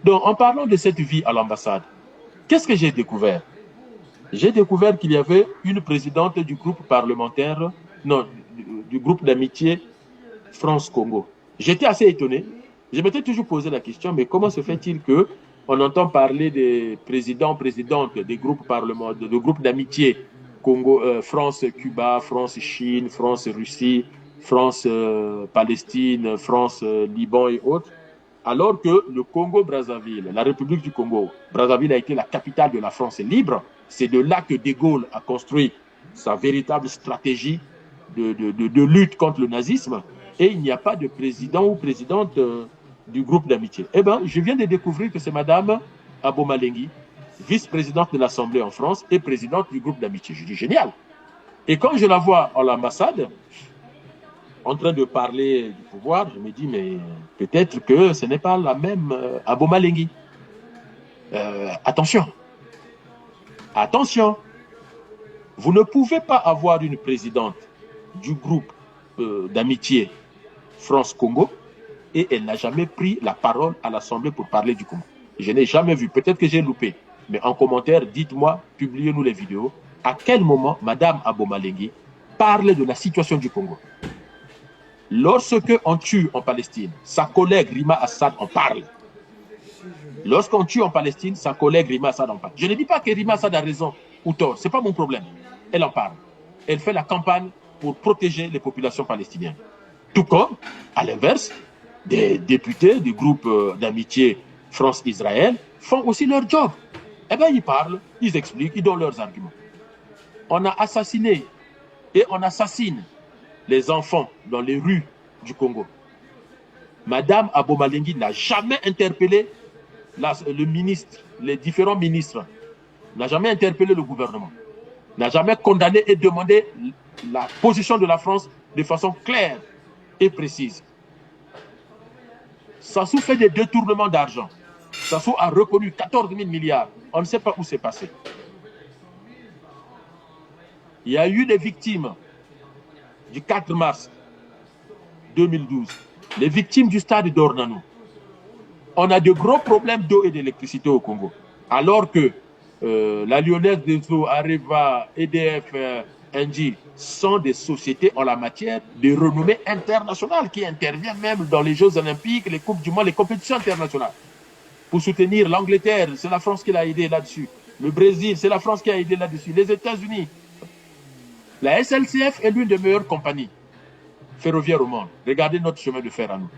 Donc, en parlant de cette vie à l'ambassade, qu'est-ce que j'ai découvert? J'ai découvert qu'il y avait une présidente du groupe parlementaire, non, du groupe d'amitié France-Congo. J'étais assez étonné. Je m'étais toujours posé la question, mais comment se fait-il que on entend parler des présidents, présidentes des groupes parlementaires, de groupes d'amitié Congo, France-Cuba, France-Chine, France-Russie, France-Palestine, France-Liban et autres, alors que le Congo-Brazzaville, la République du Congo, Brazzaville a été la capitale de la France libre. C'est de là que De Gaulle a construit sa véritable stratégie de lutte contre le nazisme. Et il n'y a pas de président ou présidente du groupe d'amitié. Eh bien, je viens de découvrir que c'est Madame Abomalenghi, vice-présidente de l'Assemblée en France et présidente du groupe d'amitié. Je dis génial. Et quand je la vois à l'ambassade, en train de parler du pouvoir, je me dis, mais peut-être que ce n'est pas la même Abomalenghi. Attention, attention, vous ne pouvez pas avoir une présidente du groupe d'amitié France-Congo et elle n'a jamais pris la parole à l'Assemblée pour parler du Congo. Je n'ai jamais vu, peut-être que j'ai loupé, mais en commentaire, dites-moi, publiez-nous les vidéos, à quel moment Madame Abomalenghi parle de la situation du Congo. Lorsque on tue en Palestine, sa collègue Rima Assad en parle. Lorsqu'on tue en Palestine, sa collègue Rima Assad en parle. Je ne dis pas que Rima Assad a raison ou tort, ce n'est pas mon problème. Elle en parle. Elle fait la campagne pour protéger les populations palestiniennes. Tout comme, à l'inverse, des députés du groupe d'amitié France-Israël font aussi leur job. Eh bien, ils parlent, ils expliquent, ils donnent leurs arguments. On a assassiné et on assassine les enfants dans les rues du Congo. Madame Abomalenghi n'a jamais interpellé le ministre, les différents ministres, n'a jamais interpellé le gouvernement, n'a jamais condamné et demandé la position de la France de façon claire et précise. Sassou fait des détournements d'argent. Sassou a reconnu 14 000 milliards. On ne sait pas où c'est passé. Il y a eu des victimes du 4 mars 2012, les victimes du stade d'Ornano. On a de gros problèmes d'eau et d'électricité au Congo. Alors que la Lyonnaise des Eaux, Areva, EDF, Engie sont des sociétés en la matière de renommée internationale qui interviennent même dans les Jeux Olympiques, les Coupes du Monde, les compétitions internationales. Pour soutenir l'Angleterre, c'est la France qui l'a aidé là-dessus. Le Brésil, c'est la France qui a aidé là-dessus. Les États-Unis. La SNCF est l'une des meilleures compagnies ferroviaires au monde. Regardez notre chemin de fer à nous.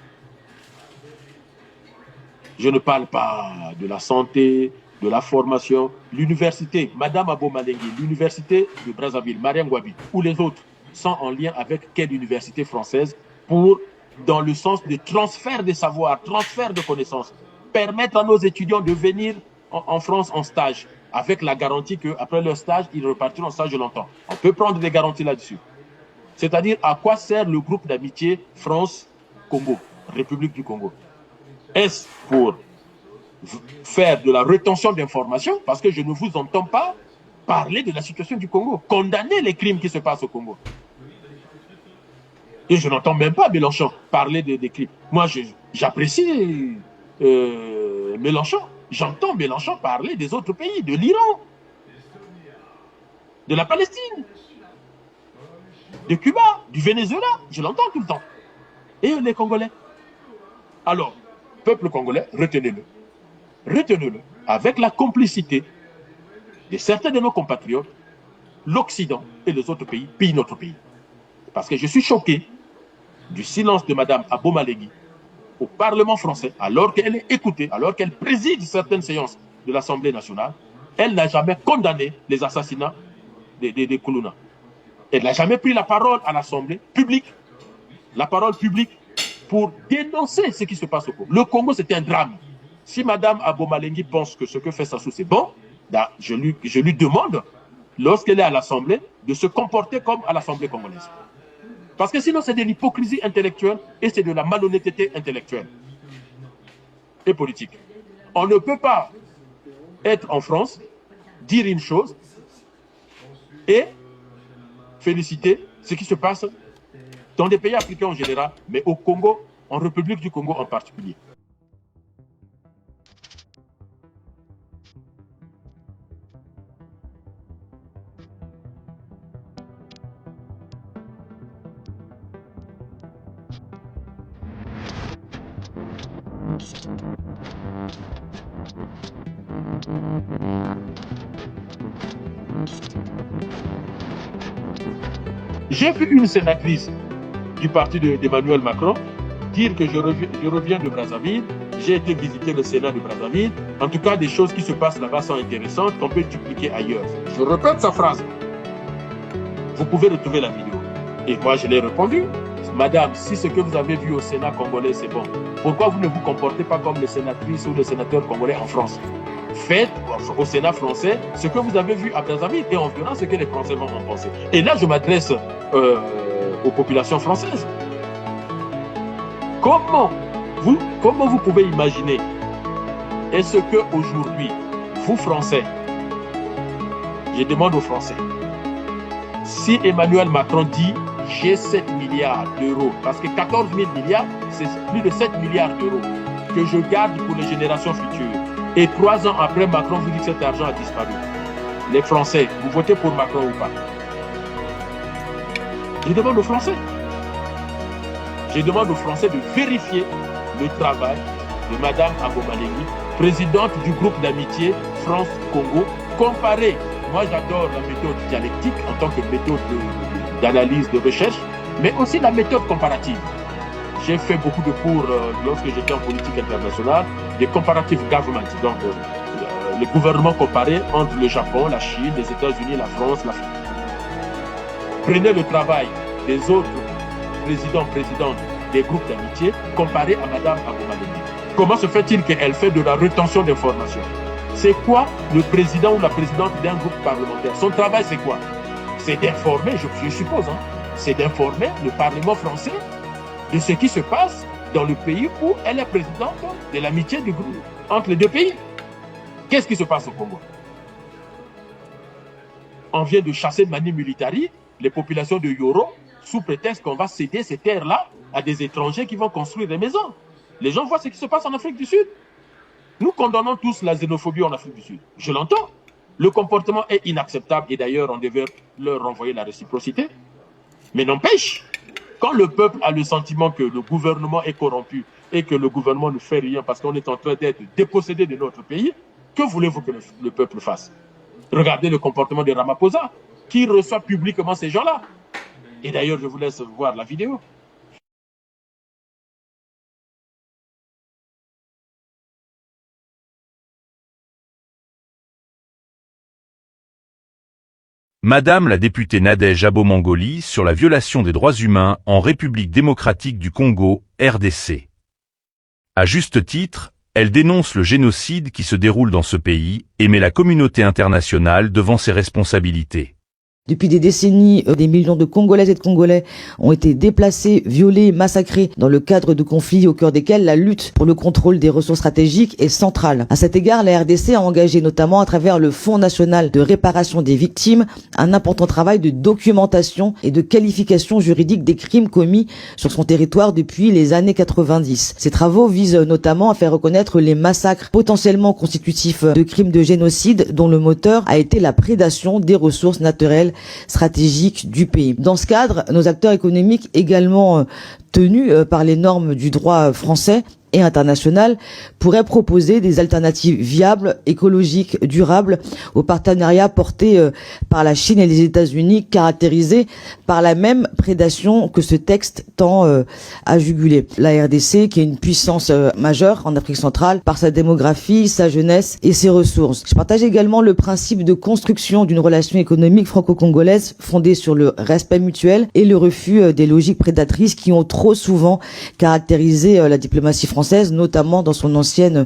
Je ne parle pas de la santé, de la formation. L'université, Madame Abomalenghi, l'université de Brazzaville, Mariam Gwabi, ou les autres, sont en lien avec quelle université française pour, dans le sens de transfert des savoirs, transfert de connaissances, permettre à nos étudiants de venir en France en stage, avec la garantie qu'après leur stage, ils repartiront en stage longtemps. On peut prendre des garanties là-dessus. C'est-à-dire, à quoi sert le groupe d'amitié France-Congo, République du Congo? Est-ce pour faire de la rétention d'informations, parce que je ne vous entends pas parler de la situation du Congo, condamner les crimes qui se passent au Congo. Et je n'entends même pas Mélenchon parler des crimes. Moi, j'apprécie Mélenchon. J'entends Mélenchon parler des autres pays, de l'Iran, de la Palestine, de Cuba, du Venezuela. Je l'entends tout le temps. Et les Congolais. Alors, peuple congolais, retenez-le. Retenez-le. Avec la complicité de certains de nos compatriotes, l'Occident et les autres pays pillent notre pays. Parce que je suis choqué du silence de Mme Abomalenghi au Parlement français, alors qu'elle est écoutée, alors qu'elle préside certaines séances de l'Assemblée nationale. Elle n'a jamais condamné les assassinats des Koulouna. Elle n'a jamais pris la parole à l'Assemblée publique, la parole publique, pour dénoncer ce qui se passe au Congo. Le Congo, c'est un drame. Si Mme Abomalenghi pense que ce que fait Sassou, c'est bon, je lui demande, lorsqu'elle est à l'Assemblée, de se comporter comme à l'Assemblée congolaise. Parce que sinon, c'est de l'hypocrisie intellectuelle et c'est de la malhonnêteté intellectuelle et politique. On ne peut pas être en France, dire une chose et féliciter ce qui se passe dans des pays africains en général, mais au Congo, en République du Congo en particulier. J'ai vu une sénatrice du parti d'Emmanuel Macron dire que je reviens de Brazzaville, j'ai été visiter le Sénat de Brazzaville. En tout cas, des choses qui se passent là-bas sont intéressantes, qu'on peut dupliquer ailleurs. Je répète sa phrase. Vous pouvez retrouver la vidéo. Et moi, je l'ai répondu. Madame, si ce que vous avez vu au Sénat congolais, c'est bon, pourquoi vous ne vous comportez pas comme les sénatrices ou les sénateurs congolais en France? Faites au Sénat français ce que vous avez vu à Brazzaville et on verra ce que les Français vont en penser. Et là, je m'adresse aux populations françaises. Comment vous pouvez imaginer, est-ce qu'aujourd'hui, vous Français, je demande aux Français, si Emmanuel Macron dit j'ai 7 milliards d'euros, parce que 14 000 milliards, c'est plus de 7 milliards d'euros que je garde pour les générations futures. Et 3 ans après, Macron vous dit que cet argent a disparu. Les Français, vous votez pour Macron ou pas? Je demande aux Français. Je demande aux Français de vérifier le travail de Mme Abomalengi, présidente du groupe d'amitié France-Congo, comparé. Moi, j'adore la méthode dialectique en tant que méthode d'analyse, de recherche, mais aussi la méthode comparative. J'ai fait beaucoup de cours lorsque j'étais en politique internationale, des comparative government, donc les gouvernements comparés entre le Japon, la Chine, les États-Unis, la France, l'Afrique. Prenez le travail des autres présidents des groupes d'amitié comparé à Mme Abomalengi. Comment se fait-il qu'elle fait de la rétention d'informations? C'est quoi le président ou la présidente d'un groupe parlementaire? Son travail, c'est quoi? C'est d'informer, je suppose, c'est d'informer le Parlement français de ce qui se passe dans le pays où elle est présidente de l'amitié du groupe entre les deux pays. Qu'est-ce qui se passe au Congo? On vient de chasser Mani Militari, les populations de Yoro, sous prétexte qu'on va céder ces terres-là à des étrangers qui vont construire des maisons. Les gens voient ce qui se passe en Afrique du Sud. Nous condamnons tous la xénophobie en Afrique du Sud. Je l'entends. Le comportement est inacceptable et d'ailleurs, on devait leur renvoyer la réciprocité. Mais n'empêche, quand le peuple a le sentiment que le gouvernement est corrompu et que le gouvernement ne fait rien parce qu'on est en train d'être dépossédé de notre pays, que voulez-vous que le peuple fasse? Regardez le comportement de Ramaphosa, qui reçoit publiquement ces gens-là. Et d'ailleurs, je vous laisse voir la vidéo. Madame la députée Nadège Abo-Mangoli sur la violation des droits humains en République démocratique du Congo, RDC. À juste titre, elle dénonce le génocide qui se déroule dans ce pays et met la communauté internationale devant ses responsabilités. Depuis des décennies, des millions de Congolaises et de Congolais ont été déplacés, violés, massacrés dans le cadre de conflits au cœur desquels la lutte pour le contrôle des ressources stratégiques est centrale. À cet égard, la RDC a engagé notamment à travers le Fonds national de réparation des victimes un important travail de documentation et de qualification juridique des crimes commis sur son territoire depuis les années 90. Ces travaux visent notamment à faire reconnaître les massacres potentiellement constitutifs de crimes de génocide dont le moteur a été la prédation des ressources naturelles stratégique du pays. Dans ce cadre, nos acteurs économiques également tenus par les normes du droit français et international pourraient proposer des alternatives viables, écologiques, durables aux partenariats portés par la Chine et les États-Unis, caractérisés par la même prédation que ce texte tend à juguler. La RDC, qui est une puissance majeure en Afrique centrale par sa démographie, sa jeunesse et ses ressources. Je partage également le principe de construction d'une relation économique franco-congolaise fondée sur le respect mutuel et le refus des logiques prédatrices qui ont trop souvent caractérisé la diplomatie française, notamment dans son ancienne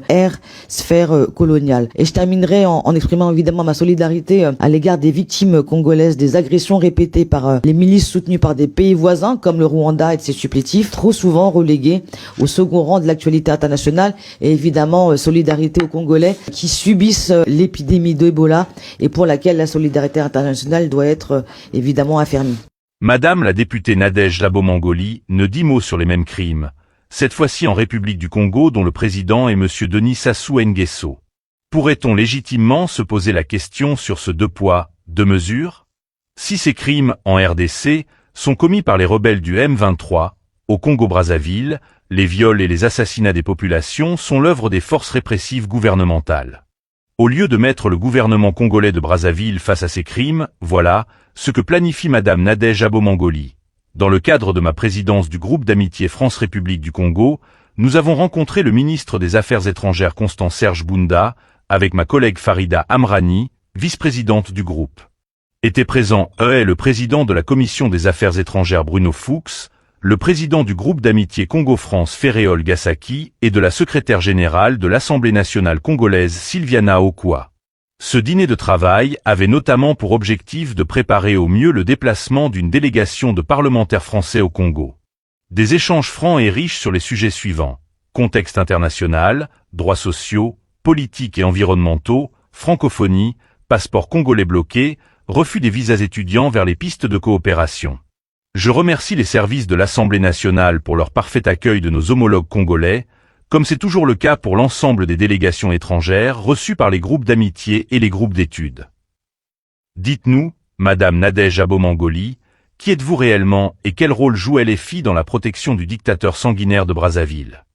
sphère coloniale. Et je terminerai en exprimant évidemment ma solidarité à l'égard des victimes congolaises des agressions répétées par les milices soutenues par des pays voisins comme le Rwanda et de ses supplétifs, trop souvent relégués au second rang de l'actualité internationale, et évidemment solidarité aux Congolais qui subissent l'épidémie d'Ebola et pour laquelle la solidarité internationale doit être évidemment affermie. Madame la députée Nadège Abo-Mangoli ne dit mot sur les mêmes crimes, cette fois-ci en République du Congo dont le président est M. Denis Sassou Nguesso. Pourrait-on légitimement se poser la question sur ce 2 poids, 2 mesures? Si ces crimes en RDC sont commis par les rebelles du M23, au Congo-Brazzaville, les viols et les assassinats des populations sont l'œuvre des forces répressives gouvernementales. Au lieu de mettre le gouvernement congolais de Brazzaville face à ces crimes, voilà ce que planifie Madame Nadège Abo-Mangoli. Dans le cadre de ma présidence du groupe d'amitié France-République du Congo, nous avons rencontré le ministre des Affaires étrangères Constant Serge Bounda, avec ma collègue Farida Amrani, vice-présidente du groupe. Étaient présents le président de la commission des Affaires étrangères Bruno Fuchs, le président du groupe d'amitié Congo-France Ferréol Gassaki et de la secrétaire générale de l'Assemblée nationale congolaise Sylviana Okwa. Ce dîner de travail avait notamment pour objectif de préparer au mieux le déplacement d'une délégation de parlementaires français au Congo. Des échanges francs et riches sur les sujets suivants: contexte international, droits sociaux, politiques et environnementaux, francophonie, passeport congolais bloqué, refus des visas étudiants vers les pistes de coopération. Je remercie les services de l'Assemblée nationale pour leur parfait accueil de nos homologues congolais, comme c'est toujours le cas pour l'ensemble des délégations étrangères reçues par les groupes d'amitié et les groupes d'études. Dites-nous, Madame Nadège Abo-Mangoli, qui êtes-vous réellement et quel rôle jouent LFI dans la protection du dictateur sanguinaire de Brazzaville?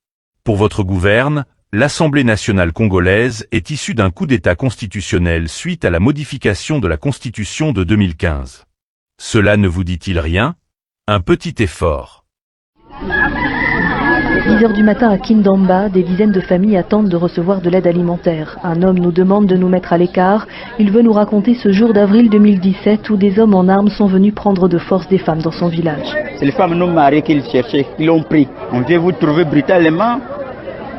Pour votre gouverne, l'Assemblée nationale congolaise est issue d'un coup d'État constitutionnel suite à la modification de la Constitution de 2015. Cela ne vous dit-il rien? Un petit effort. 10 heures du matin à Kindamba, des dizaines de familles attendent de recevoir de l'aide alimentaire. Un homme nous demande de nous mettre à l'écart. Il veut nous raconter ce jour d'avril 2017 où des hommes en armes sont venus prendre de force des femmes dans son village. C'est les femmes non mariées qu'ils cherchaient, qu'ils l'ont pris. On vient vous trouver brutalement.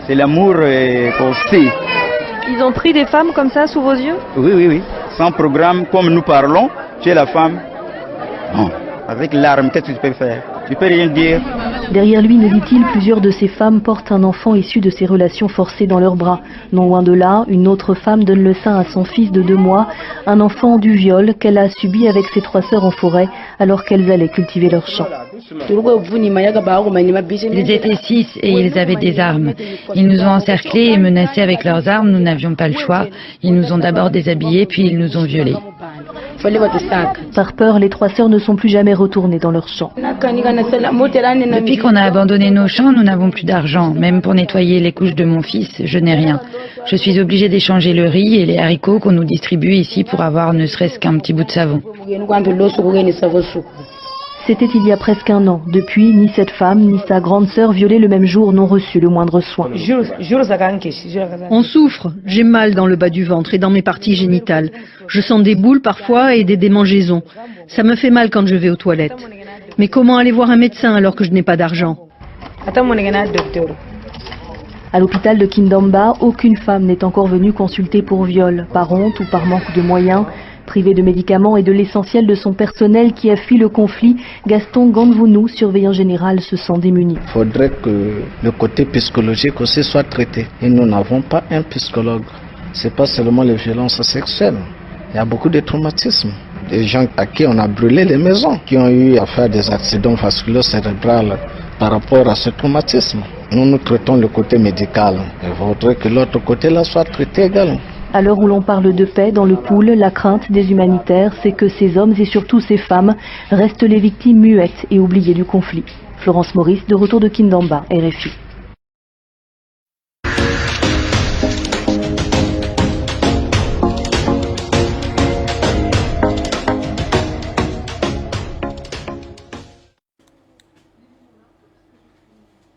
C'est l'amour qu'on sait. Ils ont pris des femmes comme ça sous vos yeux? Oui. Sans programme, comme nous parlons, tu es la femme. Non. Avec l'arme, qu'est-ce que tu peux faire? Tu peux rien dire. Derrière lui, nous dit-il, plusieurs de ces femmes portent un enfant issu de ces relations forcées dans leurs bras. Non loin de là, une autre femme donne le sein à son fils de 2 mois, un enfant du viol qu'elle a subi avec ses 3 sœurs en forêt alors qu'elles allaient cultiver leur champ. Ils étaient 6 et ils avaient des armes. Ils nous ont encerclés et menacés avec leurs armes, nous n'avions pas le choix. Ils nous ont d'abord déshabillés puis ils nous ont violés. Par peur, les 3 sœurs ne sont plus jamais retournées dans leur champ. Depuis qu'on a abandonné nos champs, nous n'avons plus d'argent. Même pour nettoyer les couches de mon fils, je n'ai rien. Je suis obligée d'échanger le riz et les haricots qu'on nous distribue ici pour avoir ne serait-ce qu'un petit bout de savon. C'était il y a presque 1 an. Depuis, ni cette femme, ni sa grande sœur violée le même jour n'ont reçu le moindre soin. On souffre. J'ai mal dans le bas du ventre et dans mes parties génitales. Je sens des boules parfois et des démangeaisons. Ça me fait mal quand je vais aux toilettes. Mais comment aller voir un médecin alors que je n'ai pas d'argent? À l'hôpital de Kindamba, aucune femme n'est encore venue consulter pour viol, par honte ou par manque de moyens. Privé de médicaments et de l'essentiel de son personnel qui a fui le conflit, Gaston Gandvounou, surveillant général, se sent démuni. Il faudrait que le côté psychologique aussi soit traité. Et nous n'avons pas un psychologue. Ce n'est pas seulement les violences sexuelles. Il y a beaucoup de traumatismes. Des gens à qui on a brûlé les maisons, qui ont eu à faire des accidents vasculo-cérébraux par rapport à ce traumatisme. Nous traitons le côté médical. Il faudrait que l'autre côté-là soit traité également. À l'heure où l'on parle de paix dans le pool, la crainte des humanitaires, c'est que ces hommes et surtout ces femmes restent les victimes muettes et oubliées du conflit. Florence Maurice, de retour de Kindamba, RFI.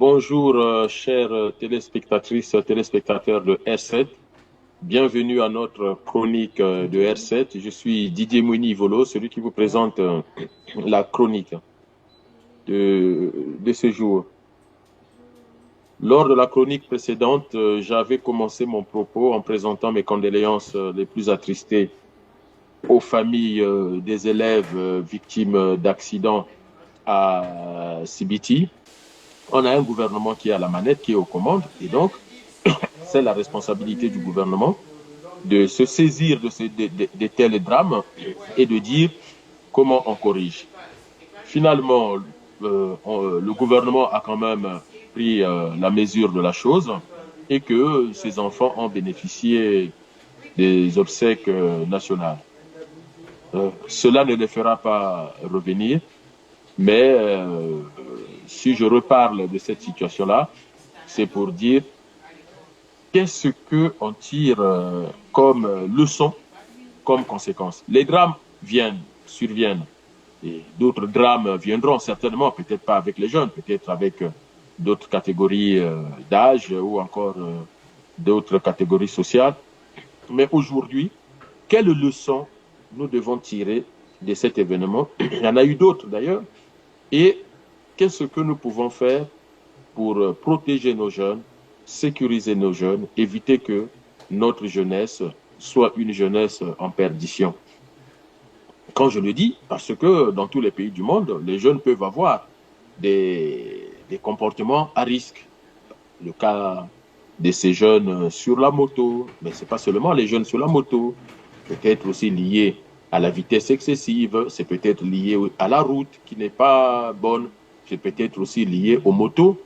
Bonjour, chères téléspectatrices, téléspectateurs de R7. Bienvenue à notre chronique de R7. Je suis Didier Mouni-Volo, celui qui vous présente la chronique de ce jour. Lors de la chronique précédente, j'avais commencé mon propos en présentant mes condoléances les plus attristées aux familles des élèves victimes d'accidents à Sibiti. On a un gouvernement qui est à la manette, qui est aux commandes, et donc c'est la responsabilité du gouvernement de se saisir de tels drames et de dire comment on corrige. Finalement, le gouvernement a quand même pris la mesure de la chose et que ces enfants ont bénéficié des obsèques nationales. Cela ne les fera pas revenir, mais si je reparle de cette situation-là, c'est pour dire qu'est-ce qu'on tire comme leçon, comme conséquence? Les drames surviennent. Et d'autres drames viendront certainement, peut-être pas avec les jeunes, peut-être avec d'autres catégories d'âge ou encore d'autres catégories sociales. Mais aujourd'hui, quelle leçon nous devons tirer de cet événement? Il y en a eu d'autres d'ailleurs. Et qu'est-ce que nous pouvons faire pour protéger nos jeunes, sécuriser nos jeunes, éviter que notre jeunesse soit une jeunesse en perdition? Quand je le dis, parce que dans tous les pays du monde, les jeunes peuvent avoir des comportements à risque. Le cas de ces jeunes sur la moto, mais ce n'est pas seulement les jeunes sur la moto, peut-être aussi lié à la vitesse excessive, c'est peut-être lié à la route qui n'est pas bonne, c'est peut-être aussi lié aux motos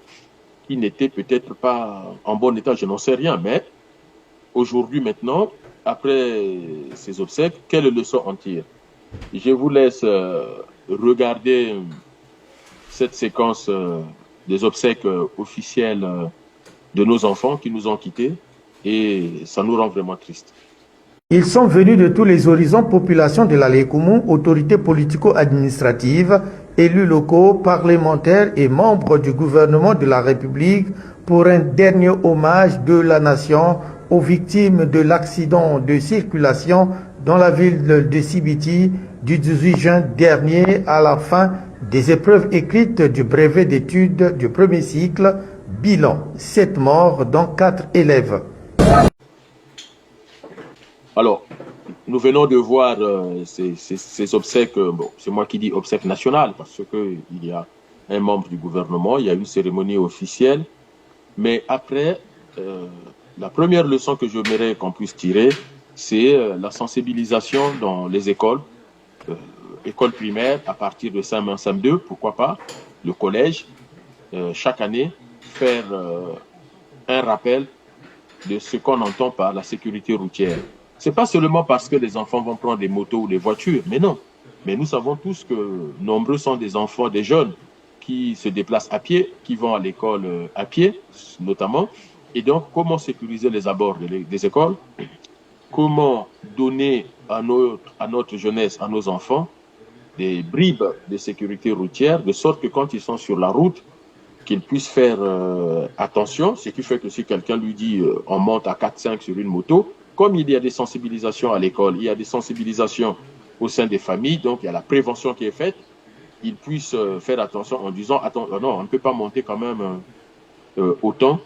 qui n'étaient peut-être pas en bon état, je n'en sais rien, mais aujourd'hui maintenant, après ces obsèques, quelle leçon en tire? Je vous laisse regarder cette séquence des obsèques officielles de nos enfants qui nous ont quittés et ça nous rend vraiment tristes. Ils sont venus de tous les horizons, population de la Lékoumou, autorités politico-administratives, élus locaux, parlementaires et membres du gouvernement de la République pour un dernier hommage de la nation aux victimes de l'accident de circulation dans la ville de Sibiti du 18 juin dernier à la fin des épreuves écrites du brevet d'études du premier cycle. Bilan, 7 morts dont 4 élèves. Alors, nous venons de voir ces obsèques, bon, c'est moi qui dis obsèques nationales, parce qu'il y a un membre du gouvernement, il y a une cérémonie officielle, mais après, la première leçon que j'aimerais qu'on puisse tirer, c'est la sensibilisation dans les écoles, écoles primaires, à partir de CM1, CM2, pourquoi pas, le collège, chaque année, faire un rappel de ce qu'on entend par la sécurité routière. Ce n'est pas seulement parce que les enfants vont prendre des motos ou des voitures, mais non. Mais nous savons tous que nombreux sont des enfants, des jeunes qui se déplacent à pied, qui vont à l'école à pied, notamment. Et donc, comment sécuriser les abords des écoles? Comment donner à notre jeunesse, à nos enfants, des bribes de sécurité routière, de sorte que quand ils sont sur la route, qu'ils puissent faire attention, ce qui fait que si quelqu'un lui dit on monte à 4-5 sur une moto, comme il y a des sensibilisations à l'école, il y a des sensibilisations au sein des familles, donc il y a la prévention qui est faite, ils puissent faire attention en disant attends, non, on ne peut pas monter quand même autant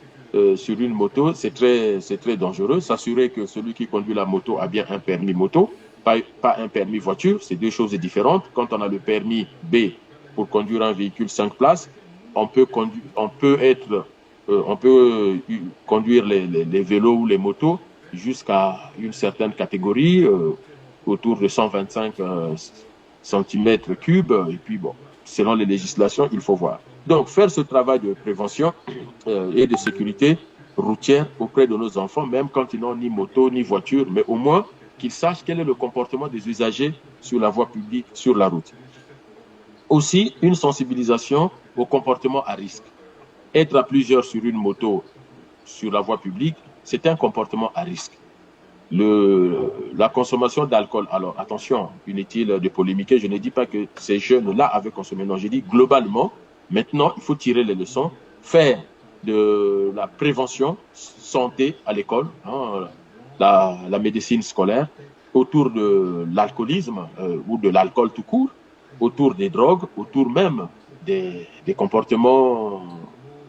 sur une moto, c'est très dangereux. S'assurer que celui qui conduit la moto a bien un permis moto, pas un permis voiture, c'est deux choses différentes. Quand on a le permis B pour conduire un véhicule 5 places, on peut conduire les vélos ou les motos jusqu'à une certaine catégorie, autour de 125 cm3, et puis bon, selon les législations, il faut voir. Donc, faire ce travail de prévention et de sécurité routière auprès de nos enfants, même quand ils n'ont ni moto, ni voiture, mais au moins qu'ils sachent quel est le comportement des usagers sur la voie publique, sur la route. Aussi, une sensibilisation au comportement à risque. Être à plusieurs sur une moto, sur la voie publique, c'est un comportement à risque. La consommation d'alcool, alors attention, inutile de polémiquer, je ne dis pas que ces jeunes-là avaient consommé, non, je dis globalement, maintenant, il faut tirer les leçons, faire de la prévention santé à l'école, hein, la médecine scolaire, autour de l'alcoolisme ou de l'alcool tout court, autour des drogues, autour même des comportements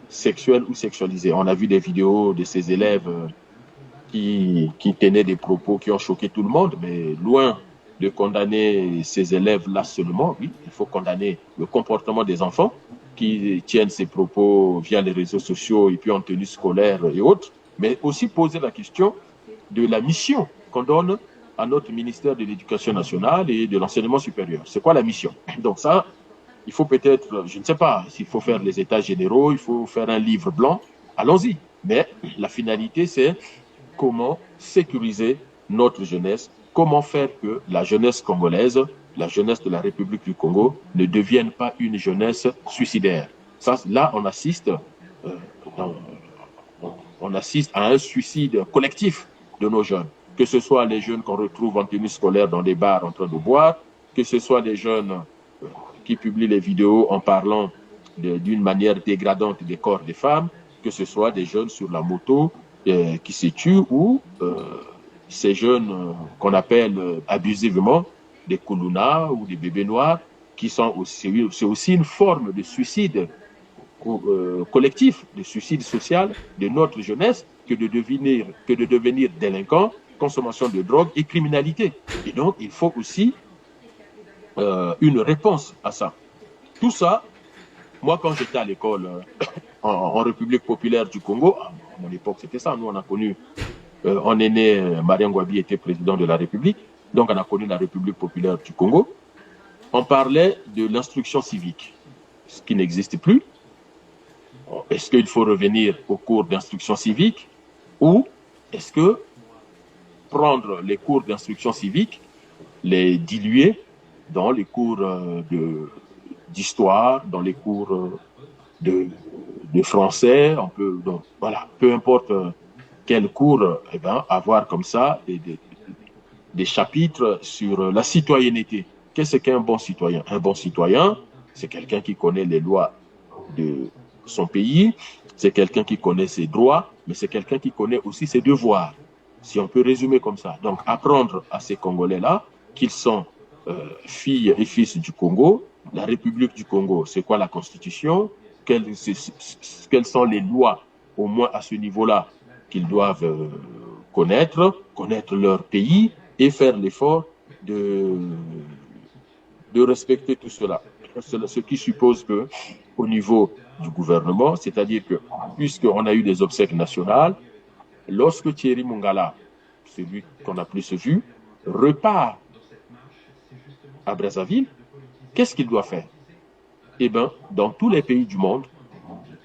sexuels ou sexualisés. On a vu des vidéos de ces élèves qui tenaient des propos qui ont choqué tout le monde, mais loin de condamner ces élèves-là seulement, oui, il faut condamner le comportement des enfants qui tiennent ces propos via les réseaux sociaux et puis en tenue scolaire et autres, mais aussi poser la question de la mission qu'on donne à notre ministère de l'Éducation nationale et de l'enseignement supérieur. C'est quoi la mission? Donc ça, il faut peut-être, je ne sais pas s'il faut faire les états généraux, il faut faire un livre blanc, allons-y. Mais la finalité, c'est comment sécuriser notre jeunesse, comment faire que la jeunesse congolaise, la jeunesse de la République du Congo, ne devienne pas une jeunesse suicidaire. Ça, là, on assiste on assiste à un suicide collectif de nos jeunes. Que ce soit les jeunes qu'on retrouve en tenue scolaire dans des bars en train de boire, que ce soit les jeunes qui publient les vidéos en parlant d'une manière dégradante des corps des femmes, que ce soit des jeunes sur la moto qui se tuent ou ces jeunes qu'on appelle abusivement des koulouna ou des bébés noirs, qui sont aussi, c'est aussi une forme de suicide collectif, de suicide social de notre jeunesse que de devenir délinquants, consommation de drogue et criminalité. Et donc, il faut aussi une réponse à ça. Tout ça, moi, quand j'étais à l'école en République populaire du Congo, à mon époque, c'était ça. Nous, on a connu, on est né, Marien Ngouabi était président de la République, donc on a connu la République populaire du Congo. On parlait de l'instruction civique, ce qui n'existe plus. Est-ce qu'il faut revenir au cours d'instruction civique ou est-ce que prendre les cours d'instruction civique, les diluer dans les cours d'histoire, dans les cours de français, on peut, donc, voilà, peu importe quel cours, eh ben, avoir comme ça des chapitres sur la citoyenneté. Qu'est-ce qu'un bon citoyen? Un bon citoyen, c'est quelqu'un qui connaît les lois de son pays, c'est quelqu'un qui connaît ses droits, mais c'est quelqu'un qui connaît aussi ses devoirs, si on peut résumer comme ça. Donc, apprendre à ces Congolais-là qu'ils sont filles et fils du Congo, la République du Congo, c'est quoi la Constitution, quelles sont les lois, au moins à ce niveau-là, qu'ils doivent connaître leur pays et faire l'effort de respecter tout cela. Ce qui suppose que, au niveau du gouvernement, c'est-à-dire que, puisqu'on a eu des obsèques nationales, lorsque Thierry Mongala, celui qu'on a plus vu, repart à Brazzaville, qu'est-ce qu'il doit faire? Eh bien, dans tous les pays du monde,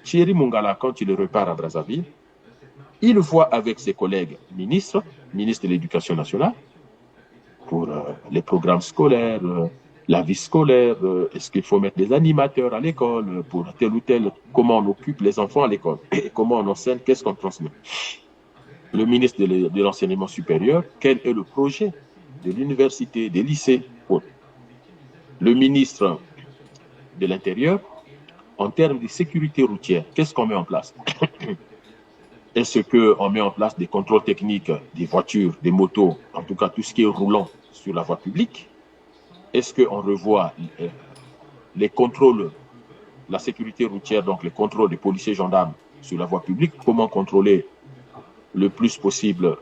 Thierry Mongala, quand il repart à Brazzaville, il voit avec ses collègues ministres de l'Éducation nationale, pour les programmes scolaires, la vie scolaire, est-ce qu'il faut mettre des animateurs à l'école pour tel ou tel, comment on occupe les enfants à l'école, et comment on enseigne, qu'est-ce qu'on transmet. Le ministre de l'Enseignement supérieur, quel est le projet de l'université, des lycées. Le ministre de l'Intérieur, en termes de sécurité routière, qu'est-ce qu'on met en place? Est-ce qu'on met en place des contrôles techniques des voitures, des motos, en tout cas tout ce qui est roulant sur la voie publique? Est-ce qu'on revoit les contrôles, la sécurité routière, donc les contrôles des policiers gendarmes sur la voie publique? Comment contrôler le plus possible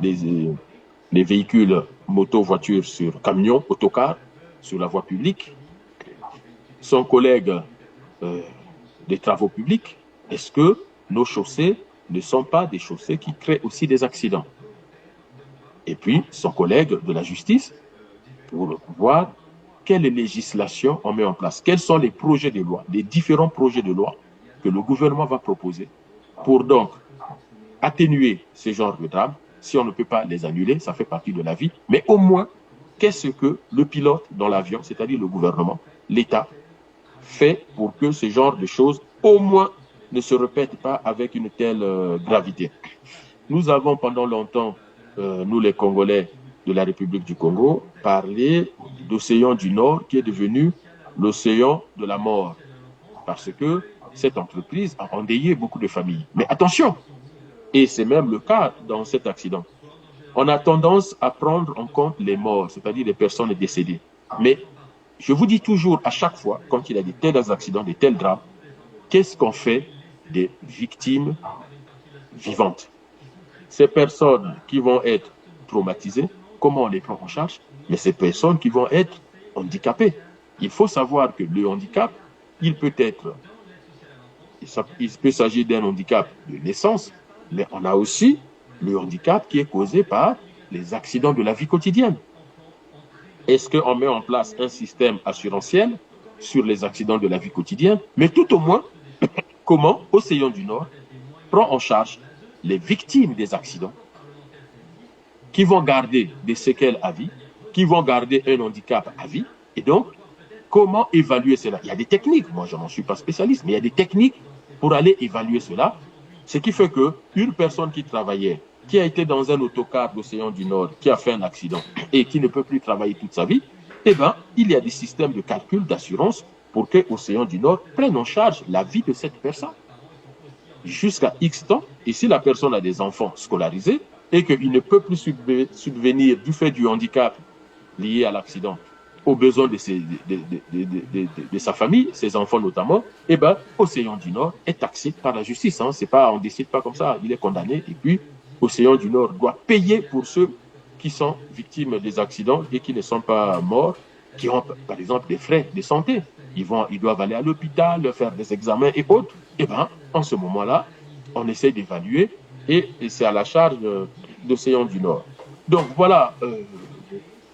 les véhicules, motos, voitures sur camions, autocars, sur la voie publique? Son collègue des travaux publics, est-ce que nos chaussées ne sont pas des chaussées qui créent aussi des accidents? Et puis, son collègue de la justice, pour voir quelle législation on met en place, quels sont les projets de loi, les différents projets de loi que le gouvernement va proposer pour donc atténuer ce genre de drame. Si on ne peut pas les annuler, ça fait partie de la vie, mais au moins, qu'est-ce que le pilote dans l'avion, c'est-à-dire le gouvernement, l'État, fait pour que ce genre de choses, au moins, ne se répètent pas avec une telle gravité. Nous avons pendant longtemps, nous les Congolais de la République du Congo, parlé d'océan du Nord qui est devenu l'océan de la mort. Parce que cette entreprise a endeuillé beaucoup de familles. Mais attention, et c'est même le cas dans cet accident, on a tendance à prendre en compte les morts, c'est-à-dire les personnes décédées. Mais je vous dis toujours, à chaque fois, quand il y a de tels accidents, de tels drames, qu'est-ce qu'on fait des victimes vivantes? Ces personnes qui vont être traumatisées, comment on les prend en charge? Mais ces personnes qui vont être handicapées. Il faut savoir que le handicap, il peut s'agir d'un handicap de naissance, mais on a aussi le handicap qui est causé par les accidents de la vie quotidienne. Est-ce qu'on met en place un système assurantiel sur les accidents de la vie quotidienne? Mais tout au moins, comment Océan du Nord prend en charge les victimes des accidents qui vont garder des séquelles à vie, qui vont garder un handicap à vie. Et donc, comment évaluer cela? Il y a des techniques, moi je n'en suis pas spécialiste, mais il y a des techniques pour aller évaluer cela Ce qui fait qu'une personne qui travaillait, qui a été dans un autocar d'Océan du Nord, qui a fait un accident et qui ne peut plus travailler toute sa vie, eh bien, il y a des systèmes de calcul, d'assurance pour que Océan du Nord prenne en charge la vie de cette personne jusqu'à X temps. Et si la personne a des enfants scolarisés et qu'il ne peut plus subvenir du fait du handicap lié à l'accident aux besoins de sa famille, ses enfants notamment, eh bien, Océan du Nord est taxé par la justice. Hein. C'est pas, on ne décide pas comme ça, il est condamné et puis Océan du Nord doit payer pour ceux qui sont victimes des accidents et qui ne sont pas morts, qui ont par exemple des frais de santé. Ils doivent aller à l'hôpital, faire des examens et autres. Eh bien, en ce moment-là, on essaie d'évaluer et c'est à la charge d'Océan du Nord. Donc voilà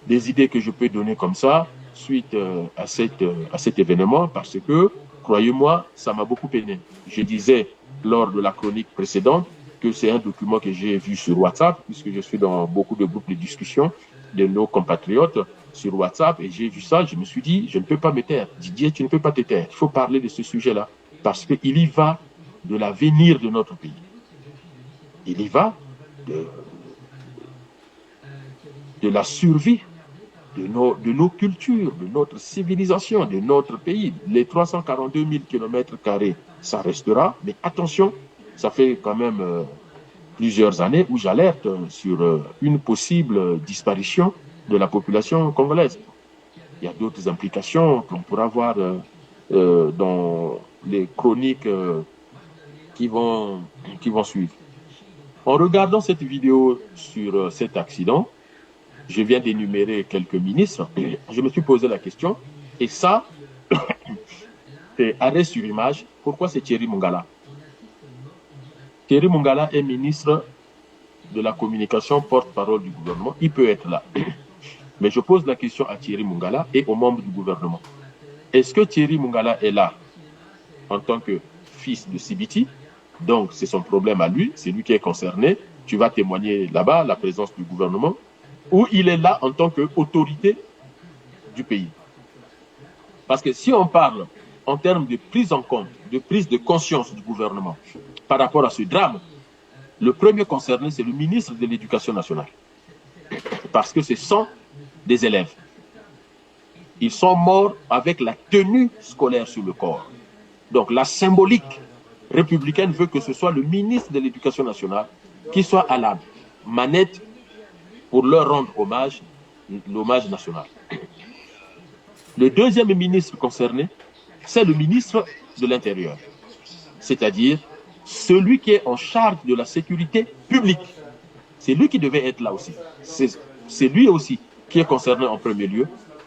des idées que je peux donner comme ça suite à cet événement parce que, croyez-moi, ça m'a beaucoup aidé. Je disais lors de la chronique précédente que c'est un document que j'ai vu sur WhatsApp, puisque je suis dans beaucoup de groupes de discussion de nos compatriotes sur WhatsApp, et j'ai vu ça, je me suis dit, je ne peux pas me taire. Didier, tu ne peux pas te taire. Il faut parler de ce sujet-là, parce qu'il y va de l'avenir de notre pays. Il y va de la survie de nos cultures, de notre civilisation, de notre pays. Les 342 000 km², ça restera, mais attention, ça fait quand même plusieurs années où j'alerte sur une possible disparition de la population congolaise. Il y a d'autres implications qu'on pourra voir dans les chroniques qui vont suivre. En regardant cette vidéo sur cet accident, je viens d'énumérer quelques ministres, je me suis posé la question, et ça, c'est arrêt sur image, pourquoi c'est Thierry Mongala? Thierry Mongala est ministre de la communication, porte-parole du gouvernement, il peut être là. Mais je pose la question à Thierry Mongala et aux membres du gouvernement. Est-ce que Thierry Mongala est là en tant que fils de Sibiti? Donc c'est son problème à lui, c'est lui qui est concerné, tu vas témoigner là-bas, la présence du gouvernement, ou il est là en tant qu'autorité du pays. Parce que si on parle en termes de prise en compte, de prise de conscience du gouvernement par rapport à ce drame, le premier concerné, c'est le ministre de l'Éducation nationale. Parce que ce sont des élèves. Ils sont morts avec la tenue scolaire sur le corps. Donc la symbolique républicaine veut que ce soit le ministre de l'Éducation nationale qui soit à la manette pour leur rendre hommage, l'hommage national. Le deuxième ministre concerné, c'est le ministre de l'Intérieur, c'est-à-dire celui qui est en charge de la sécurité publique. C'est lui qui devait être là aussi. C'est lui aussi qui est concerné en premier lieu,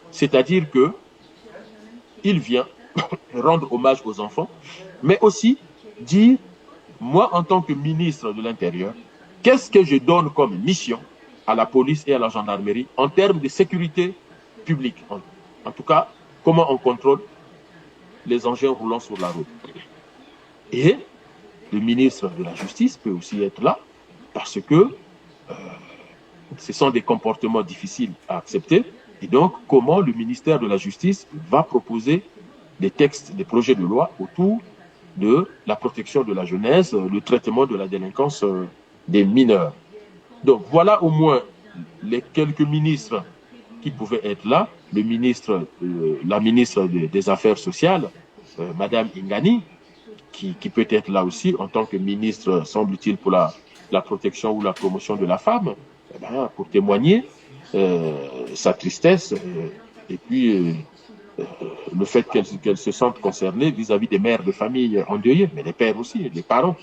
c'est-à-dire qu'il vient rendre hommage aux enfants, mais aussi dire, moi en tant que ministre de l'Intérieur, qu'est-ce que je donne comme mission à la police et à la gendarmerie en termes de sécurité publique. En tout cas, comment on contrôle les engins roulant sur la route. Et le ministre de la Justice peut aussi être là parce que ce sont des comportements difficiles à accepter. Et donc, comment le ministère de la Justice va proposer des textes, des projets de loi autour de la protection de la jeunesse, le traitement de la délinquance des mineurs. Donc voilà au moins les quelques ministres qui pouvaient être là. La ministre des Affaires sociales, Madame Ingani, qui peut être là aussi en tant que ministre, semble-t-il, pour la protection ou la promotion de la femme, pour témoigner sa tristesse et puis le fait qu'elle se sente concernée vis-à-vis des mères de famille endeuillées, mais les pères aussi, les parents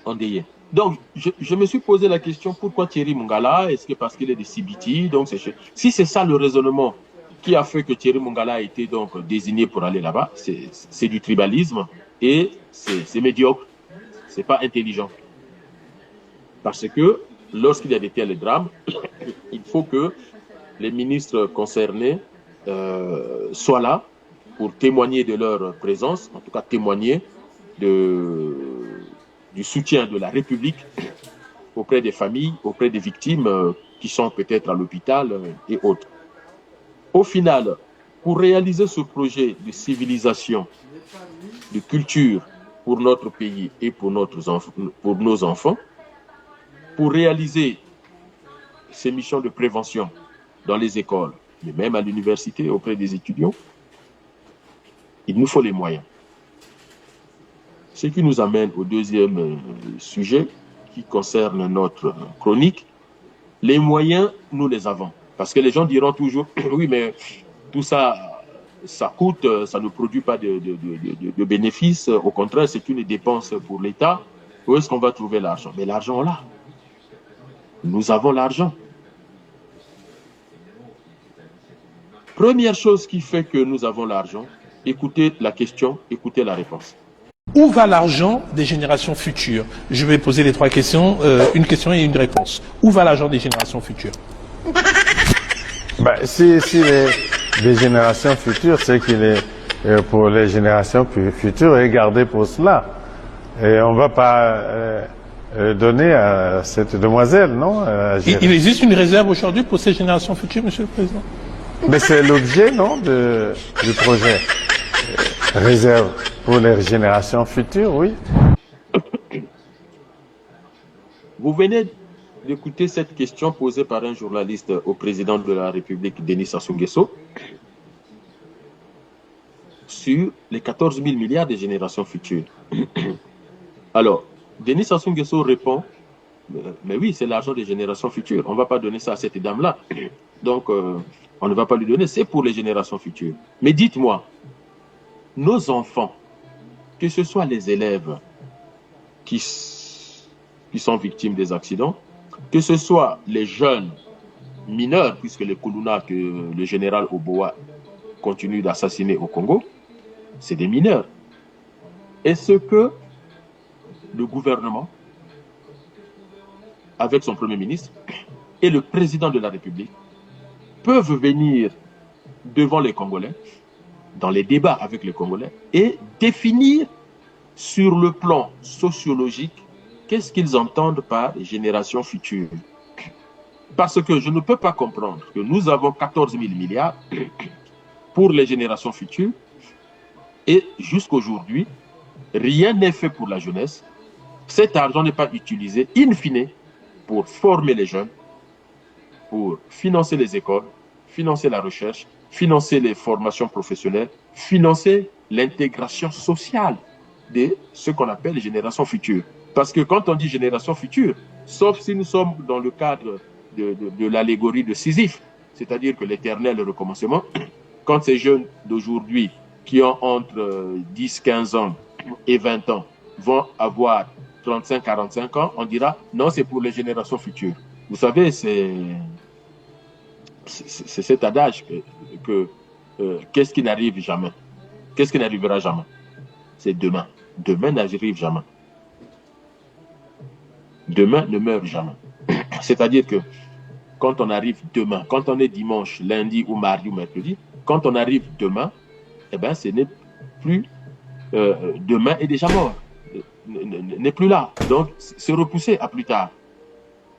endeuillés. Donc, je me suis posé la question, pourquoi Thierry Mongala? Est-ce que parce qu'il est de Sibiti? Donc, si c'est ça le raisonnement qui a fait que Thierry Mongala a été donc désigné pour aller là-bas, c'est du tribalisme et c'est médiocre, c'est pas intelligent. Parce que lorsqu'il y a des tels drames, il faut que les ministres concernés soient là pour témoigner de leur présence, en tout cas témoigner du soutien de la République auprès des familles, auprès des victimes qui sont peut-être à l'hôpital et autres. Au final, pour réaliser ce projet de civilisation, de culture pour notre pays et pour nos enfants, pour réaliser ces missions de prévention dans les écoles, mais même à l'université auprès des étudiants, il nous faut les moyens. Ce qui nous amène au deuxième sujet qui concerne notre chronique. Les moyens, nous les avons. Parce que les gens diront toujours, oui, mais tout ça, ça coûte, ça ne produit pas de bénéfices. Au contraire, c'est une dépense pour l'État. Où est-ce qu'on va trouver l'argent? Mais l'argent, là. Nous avons l'argent. Première chose qui fait que nous avons l'argent, écoutez la question, écoutez la réponse. Où va l'argent des générations futures? Je vais poser les trois questions, une question et une réponse. Où va l'argent des générations futures? Si les générations futures, c'est qu'il est pour les générations futures est gardé pour cela. Et on ne va pas donner à cette demoiselle, non? Il existe une réserve aujourd'hui pour ces générations futures, Monsieur le Président? Mais c'est l'objet, non, du projet. Réserve pour les générations futures, oui. Vous venez d'écouter cette question posée par un journaliste au président de la République, Denis Sassou Nguesso, sur les 14 000 milliards des générations futures. Alors, Denis Sassou Nguesso répond, mais oui, c'est l'argent des générations futures. On ne va pas donner ça à cette dame-là. Donc, on ne va pas lui donner, c'est pour les générations futures. Mais dites-moi, nos enfants, que ce soit les élèves qui sont victimes des accidents, que ce soit les jeunes mineurs, puisque les Kuluna que le général Oboa continue d'assassiner au Congo, c'est des mineurs. Est-ce que le gouvernement, avec son Premier ministre et le président de la République, peuvent venir devant les Congolais, dans les débats avec les Congolais, et définir sur le plan sociologique qu'est-ce qu'ils entendent par génération future. Parce que je ne peux pas comprendre que nous avons 14 000 milliards pour les générations futures et jusqu'aujourd'hui, rien n'est fait pour la jeunesse. Cet argent n'est pas utilisé, in fine, pour former les jeunes, pour financer les écoles, financer la recherche, financer les formations professionnelles, financer l'intégration sociale de ce qu'on appelle les générations futures. Parce que quand on dit génération future, sauf si nous sommes dans le cadre de l'allégorie de Sisyphe, c'est-à-dire que l'éternel recommencement, quand ces jeunes d'aujourd'hui qui ont entre 10, 15 ans et 20 ans vont avoir 35, 45 ans, on dira non, c'est pour les générations futures. Vous savez, c'est cet adage que qu'est-ce qui n'arrive jamais? Qu'est-ce qui n'arrivera jamais? C'est demain. Demain n'arrive jamais. Demain ne meurt jamais. C'est-à-dire que quand on arrive demain, quand on est dimanche, lundi ou mardi ou mercredi, quand on arrive demain, eh ben, ce n'est plus demain est déjà mort, n'est plus là. Donc, c'est repoussé à plus tard.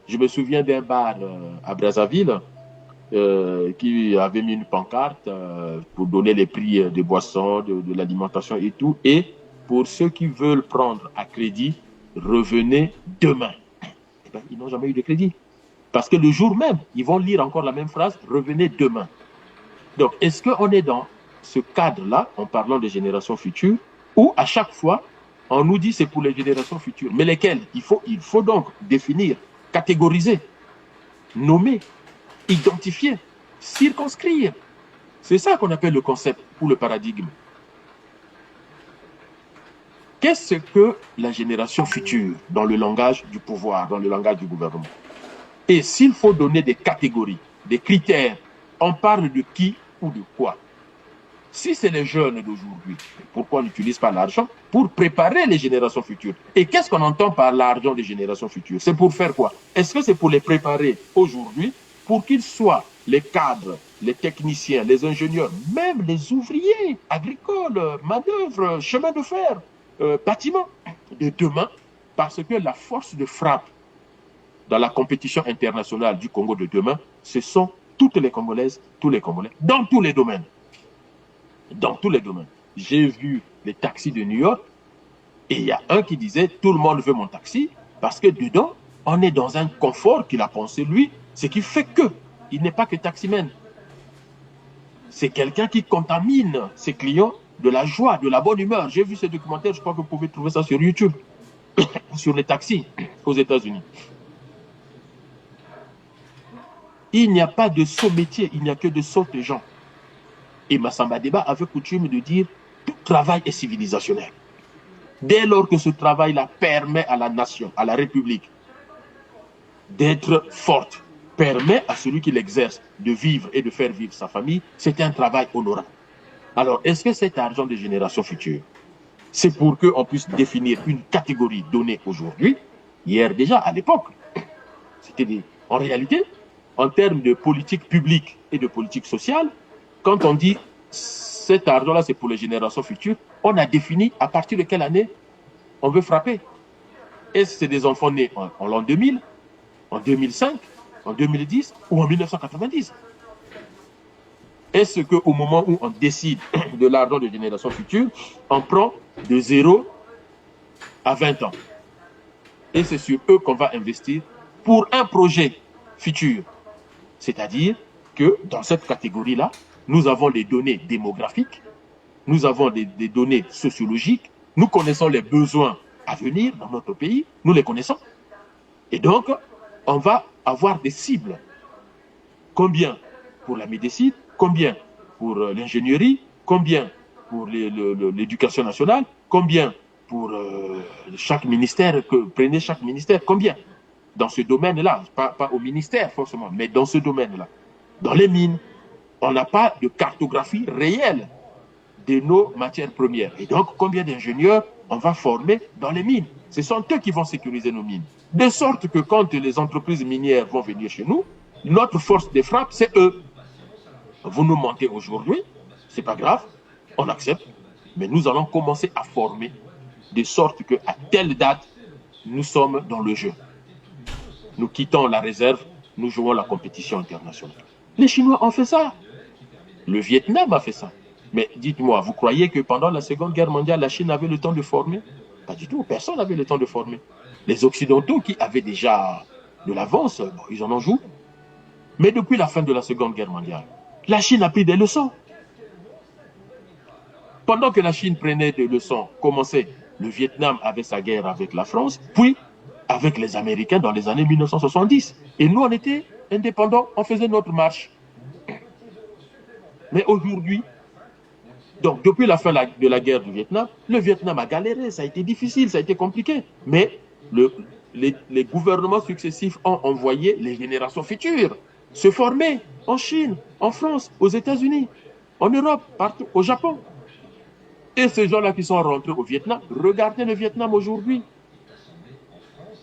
Je me souviens d'un bar à Brazzaville qui avait mis une pancarte pour donner les prix des boissons, de l'alimentation et tout. Et pour ceux qui veulent prendre à crédit, revenez demain. Eh ben, ils n'ont jamais eu de crédit. Parce que le jour même, ils vont lire encore la même phrase, revenez demain. Donc, est-ce qu'on est dans ce cadre-là, en parlant des générations futures, où à chaque fois, on nous dit c'est pour les générations futures. Mais lesquelles? Il faut donc définir, catégoriser, nommer, identifier, circonscrire. C'est ça qu'on appelle le concept ou le paradigme. Qu'est-ce que la génération future dans le langage du pouvoir, dans le langage du gouvernement? Et s'il faut donner des catégories, des critères, on parle de qui ou de quoi? Si c'est les jeunes d'aujourd'hui, pourquoi on n'utilise pas l'argent pour préparer les générations futures? Et qu'est-ce qu'on entend par l'argent des générations futures? C'est pour faire quoi? Est-ce que c'est pour les préparer aujourd'hui, pour qu'ils soient les cadres, les techniciens, les ingénieurs, même les ouvriers agricoles, manœuvres, chemin de fer, bâtiments de demain? Parce que la force de frappe dans la compétition internationale du Congo de demain, ce sont toutes les Congolaises, tous les Congolais, dans tous les domaines. Dans tous les domaines. J'ai vu les taxis de New York Et il y a un qui disait, tout le monde veut mon taxi, parce que dedans, on est dans un confort qu'il a pensé lui, ce qui fait que il n'est pas que taximan. C'est quelqu'un qui contamine ses clients de la joie, de la bonne humeur. J'ai vu ce documentaire, je crois que vous pouvez trouver ça sur YouTube, sur les taxis aux États-Unis. Il n'y a pas de sot métier, il n'y a que de sottes gens. Et Massamba Deba avait coutume de dire, tout travail est civilisationnel. Dès lors que ce travail-là permet à la nation, à la République, d'être forte, permet à celui qui l'exerce de vivre et de faire vivre sa famille, c'est un travail honorable. Alors, est-ce que cet argent des générations futures, c'est pour qu'on puisse définir une catégorie donnée aujourd'hui, hier déjà, à l'époque, c'était en réalité, en termes de politique publique et de politique sociale, quand on dit cet argent-là, c'est pour les générations futures, on a défini à partir de quelle année on veut frapper. Est-ce que c'est des enfants nés en l'an 2000, en 2005, en 2010 ou en 1990? Est-ce qu'au moment où on décide de l'argent de génération future, on prend de 0 à 20 ans? Et c'est sur eux qu'on va investir pour un projet futur. C'est-à-dire que dans cette catégorie-là, nous avons les données démographiques, nous avons des données sociologiques, nous connaissons les besoins à venir dans notre pays, nous les connaissons. Et donc, on va avoir des cibles. Combien pour la médecine, combien pour l'ingénierie, combien pour l'éducation nationale, combien pour chaque ministère, prenez chaque ministère, combien dans ce domaine-là, pas au ministère forcément, mais dans ce domaine-là. Dans les mines, on n'a pas de cartographie réelle de nos matières premières. Et donc, combien d'ingénieurs on va former dans les mines? Ce sont eux qui vont sécuriser nos mines. De sorte que quand les entreprises minières vont venir chez nous, notre force de frappe, c'est eux. Vous nous mentez aujourd'hui, c'est pas grave, on accepte, mais nous allons commencer à former de sorte qu'à telle date, nous sommes dans le jeu. Nous quittons la réserve, nous jouons la compétition internationale. Les Chinois ont fait ça. Le Vietnam a fait ça. Mais dites-moi, vous croyez que pendant la Seconde Guerre mondiale, la Chine avait le temps de former? Pas du tout, personne n'avait le temps de former. Les Occidentaux qui avaient déjà de l'avance, bon, ils en ont joué. Mais depuis la fin de la Seconde Guerre mondiale, la Chine a pris des leçons. Pendant que la Chine prenait des leçons, commençait le Vietnam avec sa guerre avec la France, puis avec les Américains dans les années 1970. Et nous, on était indépendants, on faisait notre marche. Mais aujourd'hui, donc depuis la fin de la guerre du Vietnam, le Vietnam a galéré, ça a été difficile, ça a été compliqué. Mais les gouvernements successifs ont envoyé les générations futures se former en Chine, en France, aux États-Unis, en Europe, partout, au Japon. Et ces gens-là qui sont rentrés au Vietnam, regardez le Vietnam aujourd'hui.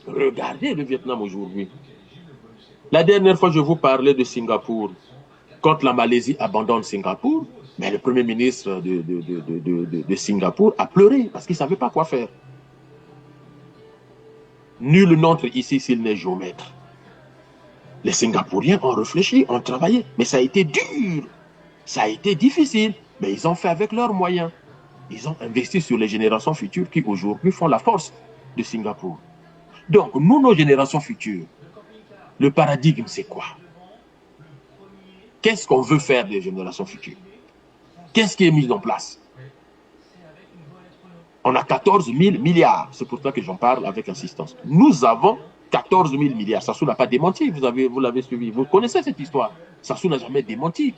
Regardez le Vietnam aujourd'hui. La dernière fois, je vous parlais de Singapour. Quand la Malaisie abandonne Singapour, mais le premier ministre de Singapour a pleuré parce qu'il ne savait pas quoi faire. Nul n'entre ici s'il n'est géomètre. Les Singapouriens ont réfléchi, ont travaillé, mais ça a été dur, ça a été difficile, mais ils ont fait avec leurs moyens. Ils ont investi sur les générations futures qui aujourd'hui font la force de Singapour. Donc, nous, nos générations futures, le paradigme, c'est quoi? Qu'est-ce qu'on veut faire des générations futures? Qu'est-ce qui est mis en place? On a 14 000 milliards. C'est pour ça que j'en parle avec insistance. Nous avons 14 000 milliards. Sassou n'a pas démenti. Vous l'avez suivi. Vous connaissez cette histoire. Sassou n'a jamais démenti.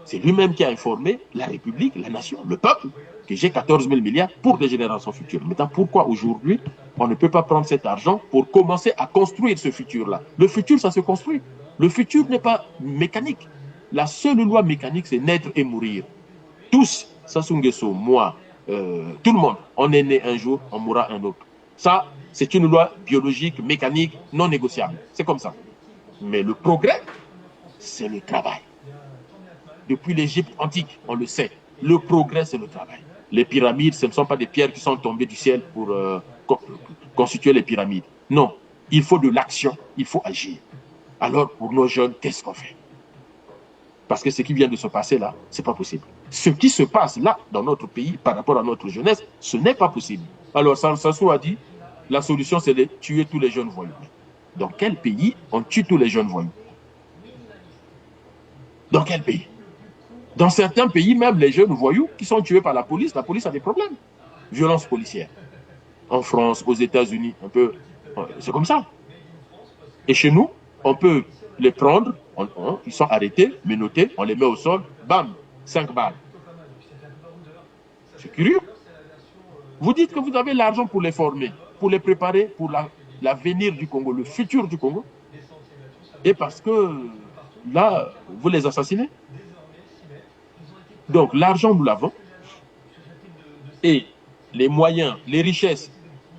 C'est lui-même qui a informé la République, la nation, le peuple, que j'ai 14 000 milliards pour des générations futures. Maintenant, pourquoi aujourd'hui, on ne peut pas prendre cet argent pour commencer à construire ce futur-là? Le futur, ça se construit. Le futur n'est pas mécanique. La seule loi mécanique, c'est naître et mourir. Tous, Sassou Nguesso, moi, tout le monde, on est né un jour, on mourra un autre. Ça, c'est une loi biologique, mécanique, non négociable. C'est comme ça. Mais le progrès, c'est le travail. Depuis l'Égypte antique, on le sait. Le progrès, c'est le travail. Les pyramides, ce ne sont pas des pierres qui sont tombées du ciel pour constituer les pyramides. Non, il faut de l'action, il faut agir. Alors, pour nos jeunes, qu'est-ce qu'on fait? Parce que ce qui vient de se passer là, ce n'est pas possible. Ce qui se passe là, dans notre pays, par rapport à notre jeunesse, ce n'est pas possible. Alors, Sassou a dit, la solution, c'est de tuer tous les jeunes voyous. Dans quel pays on tue tous les jeunes voyous? Dans quel pays? Dans certains pays, même les jeunes voyous qui sont tués par la police a des problèmes. Violence policière. En France, aux États-Unis, un peu, c'est comme ça. Et chez nous, on peut les prendre, ils sont arrêtés, menottés, on les met au sol, bam, 5 balles. C'est curieux. Vous dites que vous avez l'argent pour les former, pour les préparer pour l'avenir du Congo, le futur du Congo. Et parce que là, vous les assassinez. Donc l'argent, nous l'avons. Et les moyens, les richesses,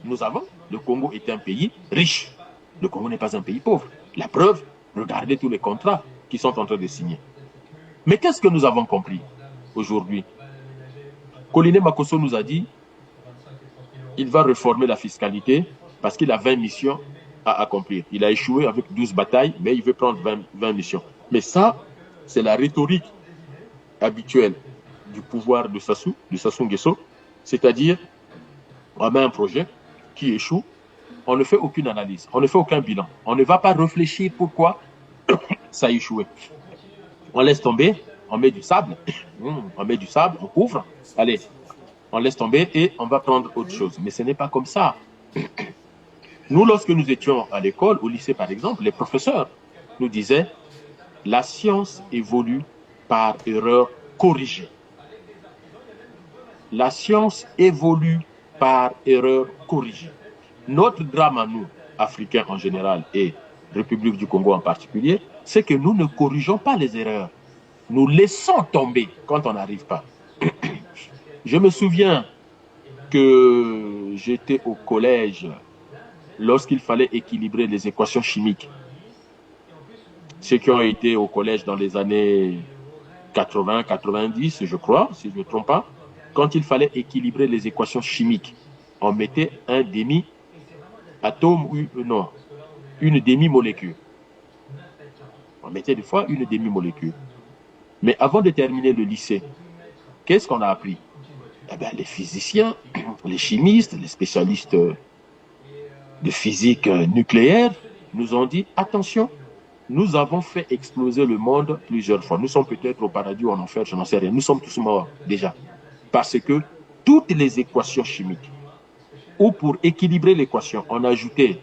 nous avons. Le Congo est un pays riche. Le Congo n'est pas un pays pauvre. La preuve, regardez tous les contrats qui sont en train de signer. Mais qu'est-ce que nous avons compris aujourd'hui? Colline Makosso nous a dit il va réformer la fiscalité parce qu'il a 20 missions à accomplir. Il a échoué avec 12 batailles, mais il veut prendre 20 missions. Mais ça, c'est la rhétorique habituelle du pouvoir de Sassou Nguesso, c'est-à-dire on met un projet qui échoue, on ne fait aucune analyse, on ne fait aucun bilan, on ne va pas réfléchir pourquoi ça a échoué. On laisse tomber, on met du sable, on couvre, allez, on laisse tomber et on va prendre autre chose. Mais ce n'est pas comme ça. Nous, lorsque nous étions à l'école, au lycée par exemple, les professeurs nous disaient la science évolue par erreur corrigée. La science évolue par erreur corrigée. Notre drame à nous, Africains en général et République du Congo en particulier, c'est que nous ne corrigeons pas les erreurs. Nous laissons tomber quand on n'arrive pas. Je me souviens que j'étais au collège lorsqu'il fallait équilibrer les équations chimiques. Ceux qui ont été au collège dans les années 80, 90, je crois, si je ne me trompe pas, quand il fallait équilibrer les équations chimiques, on mettait un demi-atome, non, une demi-molécule. On mettait des fois une demi-molécule. Mais avant de terminer le lycée, qu'est-ce qu'on a appris? Eh bien, les physiciens, les chimistes, les spécialistes de physique nucléaire nous ont dit, attention, nous avons fait exploser le monde plusieurs fois. Nous sommes peut-être au paradis ou en enfer, je n'en sais rien. Nous sommes tous morts déjà. Parce que toutes les équations chimiques, ou pour équilibrer l'équation, on a ajouté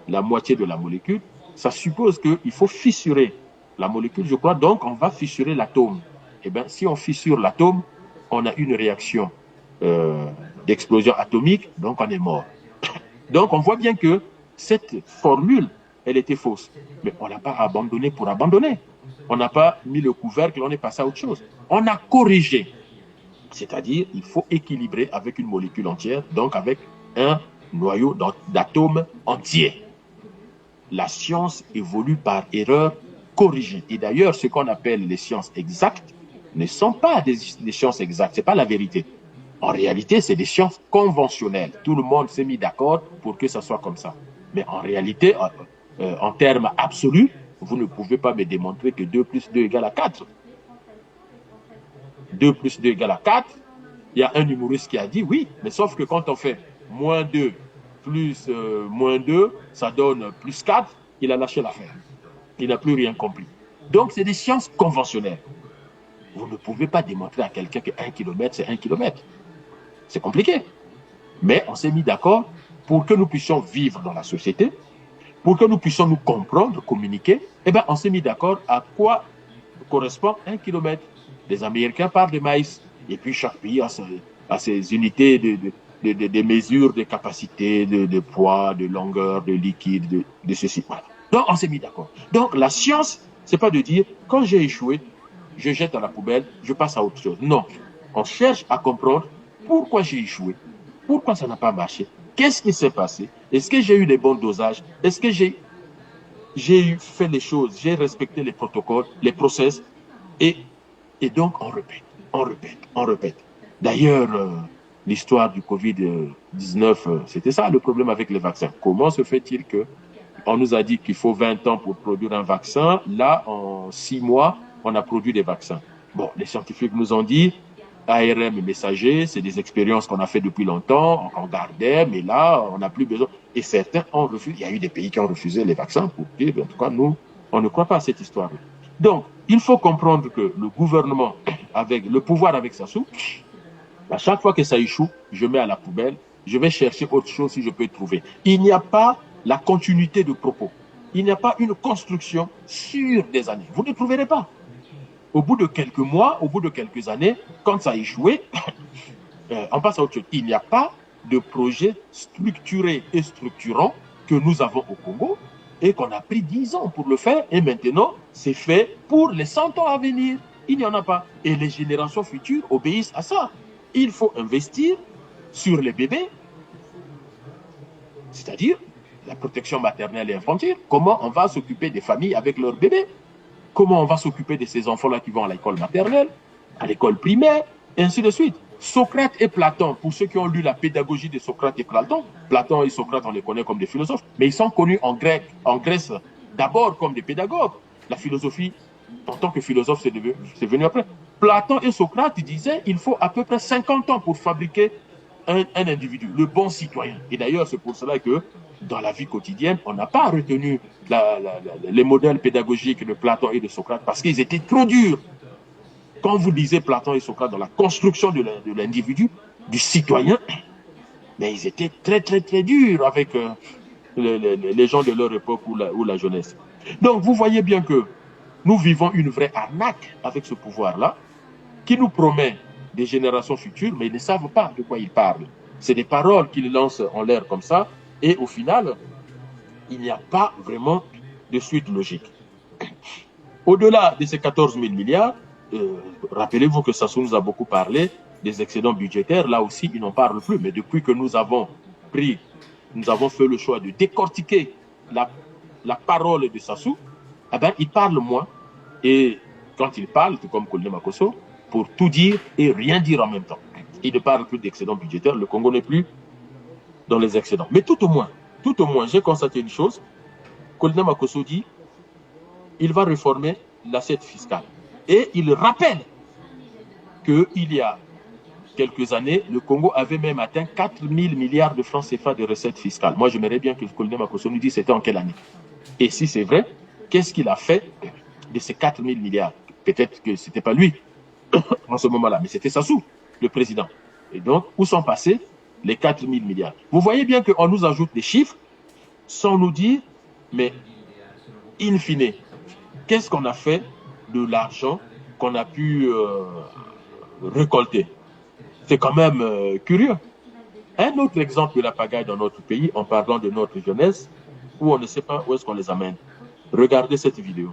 la moitié de la molécule, ça suppose qu'il faut fissurer la molécule, je crois, donc on va fissurer l'atome. Eh bien, si on fissure l'atome, on a une réaction d'explosion atomique, donc on est mort. Donc on voit bien que cette formule, elle était fausse. Mais on ne l'a pas abandonnée pour abandonner. On n'a pas mis le couvercle, on est passé à autre chose. On a corrigé. C'est-à-dire, il faut équilibrer avec une molécule entière, donc avec un noyau d'atomes entier. La science évolue par erreur corrigée. Et d'ailleurs, ce qu'on appelle les sciences exactes ne sont pas des sciences exactes, ce n'est pas la vérité. En réalité, c'est des sciences conventionnelles. Tout le monde s'est mis d'accord pour que ça soit comme ça. Mais en réalité, en termes absolus, vous ne pouvez pas me démontrer que 2 plus 2 égale à 4. 2 plus 2 égale à 4, il y a un humoriste qui a dit oui, mais sauf que quand on fait moins 2 plus moins 2, ça donne plus 4, il a lâché l'affaire. Il n'a plus rien compris. Donc, c'est des sciences conventionnelles. Vous ne pouvez pas démontrer à quelqu'un que 1 km, c'est 1 km. C'est compliqué. Mais on s'est mis d'accord pour que nous puissions vivre dans la société, pour que nous puissions nous comprendre, communiquer. Eh bien, on s'est mis d'accord à quoi correspond 1 km. Les Américains parlent de maïs. Et puis, chaque pays a ses unités de mesure de capacité, de poids, de longueur, de liquide, de ceci. Voilà. Donc, on s'est mis d'accord. Donc, la science, c'est pas de dire, quand j'ai échoué, je jette à la poubelle, je passe à autre chose. Non. On cherche à comprendre pourquoi j'ai échoué, pourquoi ça n'a pas marché, qu'est-ce qui s'est passé, est-ce que j'ai eu les bons dosages, est-ce que j'ai fait les choses, j'ai respecté les protocoles, les process, et donc on répète, on répète, on répète. D'ailleurs, l'histoire du Covid-19, c'était ça le problème avec les vaccins. Comment se fait-il qu'on nous a dit qu'il faut 20 ans pour produire un vaccin, là, en 6 mois, on a produit des vaccins. Bon, les scientifiques nous ont dit, ARM messager, c'est des expériences qu'on a fait depuis longtemps, on gardait, mais là, on n'a plus besoin. Et certains ont refusé. Il y a eu des pays qui ont refusé les vaccins pour dire, en tout cas, nous, on ne croit pas à cette histoire-là. Donc, il faut comprendre que le gouvernement, avec le pouvoir avec Sassou, à chaque fois que ça échoue, je mets à la poubelle, je vais chercher autre chose si je peux trouver. Il n'y a pas la continuité de propos. Il n'y a pas une construction sur des années. Vous ne trouverez pas. Au bout de quelques mois, au bout de quelques années, quand ça a échoué, on passe à autre chose. Il n'y a pas de projet structuré et structurant que nous avons au Congo et qu'on a pris 10 ans pour le faire. Et maintenant, c'est fait pour les 100 ans à venir. Il n'y en a pas. Et les générations futures obéissent à ça. Il faut investir sur les bébés, c'est-à-dire la protection maternelle et infantile. Comment on va s'occuper des familles avec leurs bébés? Comment on va s'occuper de ces enfants-là qui vont à l'école maternelle, à l'école primaire, et ainsi de suite. Socrate et Platon, pour ceux qui ont lu la pédagogie de Socrate et Platon et Socrate, on les connaît comme des philosophes, mais ils sont connus en Grèce, d'abord comme des pédagogues. La philosophie, en tant que philosophe, c'est venu après. Platon et Socrate disaient qu'il faut à peu près 50 ans pour fabriquer un individu, le bon citoyen. Et d'ailleurs, c'est pour cela que dans la vie quotidienne, on n'a pas retenu les modèles pédagogiques de Platon et de Socrate parce qu'ils étaient trop durs. Quand vous lisez Platon et Socrate dans la construction de l'individu, du citoyen, mais ils étaient très très très durs avec les gens de leur époque ou la jeunesse. Donc vous voyez bien que nous vivons une vraie arnaque avec ce pouvoir-là, qui nous promet des générations futures, mais ils ne savent pas de quoi ils parlent. C'est des paroles qu'ils lancent en l'air comme ça, et au final, il n'y a pas vraiment de suite logique. Au-delà de ces 14 000 milliards, rappelez-vous que Sassou nous a beaucoup parlé des excédents budgétaires. Là aussi, ils n'en parlent plus. Mais depuis que nous avons fait le choix de décortiquer la parole de Sassou, eh ben, il parle moins. Et quand il parle, tout comme Kolne Makosso, pour tout dire et rien dire en même temps. Il ne parle plus d'excédents budgétaires. Le Congo n'est plus dans les excédents. Mais tout au moins, j'ai constaté une chose. Kolne Makosso dit il va réformer l'assiette fiscale. Et il rappelle qu'il y a quelques années, le Congo avait même atteint 4 000 milliards de francs CFA de recettes fiscales. Moi, j'aimerais bien que Kolne Makosso nous dise c'était en quelle année. Et si c'est vrai, qu'est-ce qu'il a fait de ces 4 000 milliards? Peut-être que ce n'était pas lui en ce moment-là, mais c'était Sassou, le président. Et donc, où sont passés les 4 000 milliards? Vous voyez bien qu'on nous ajoute des chiffres sans nous dire, mais in fine, qu'est-ce qu'on a fait de l'argent qu'on a pu récolter? C'est quand même curieux. Un autre exemple de la pagaille dans notre pays, en parlant de notre jeunesse, où on ne sait pas où est-ce qu'on les amène. Regardez cette vidéo.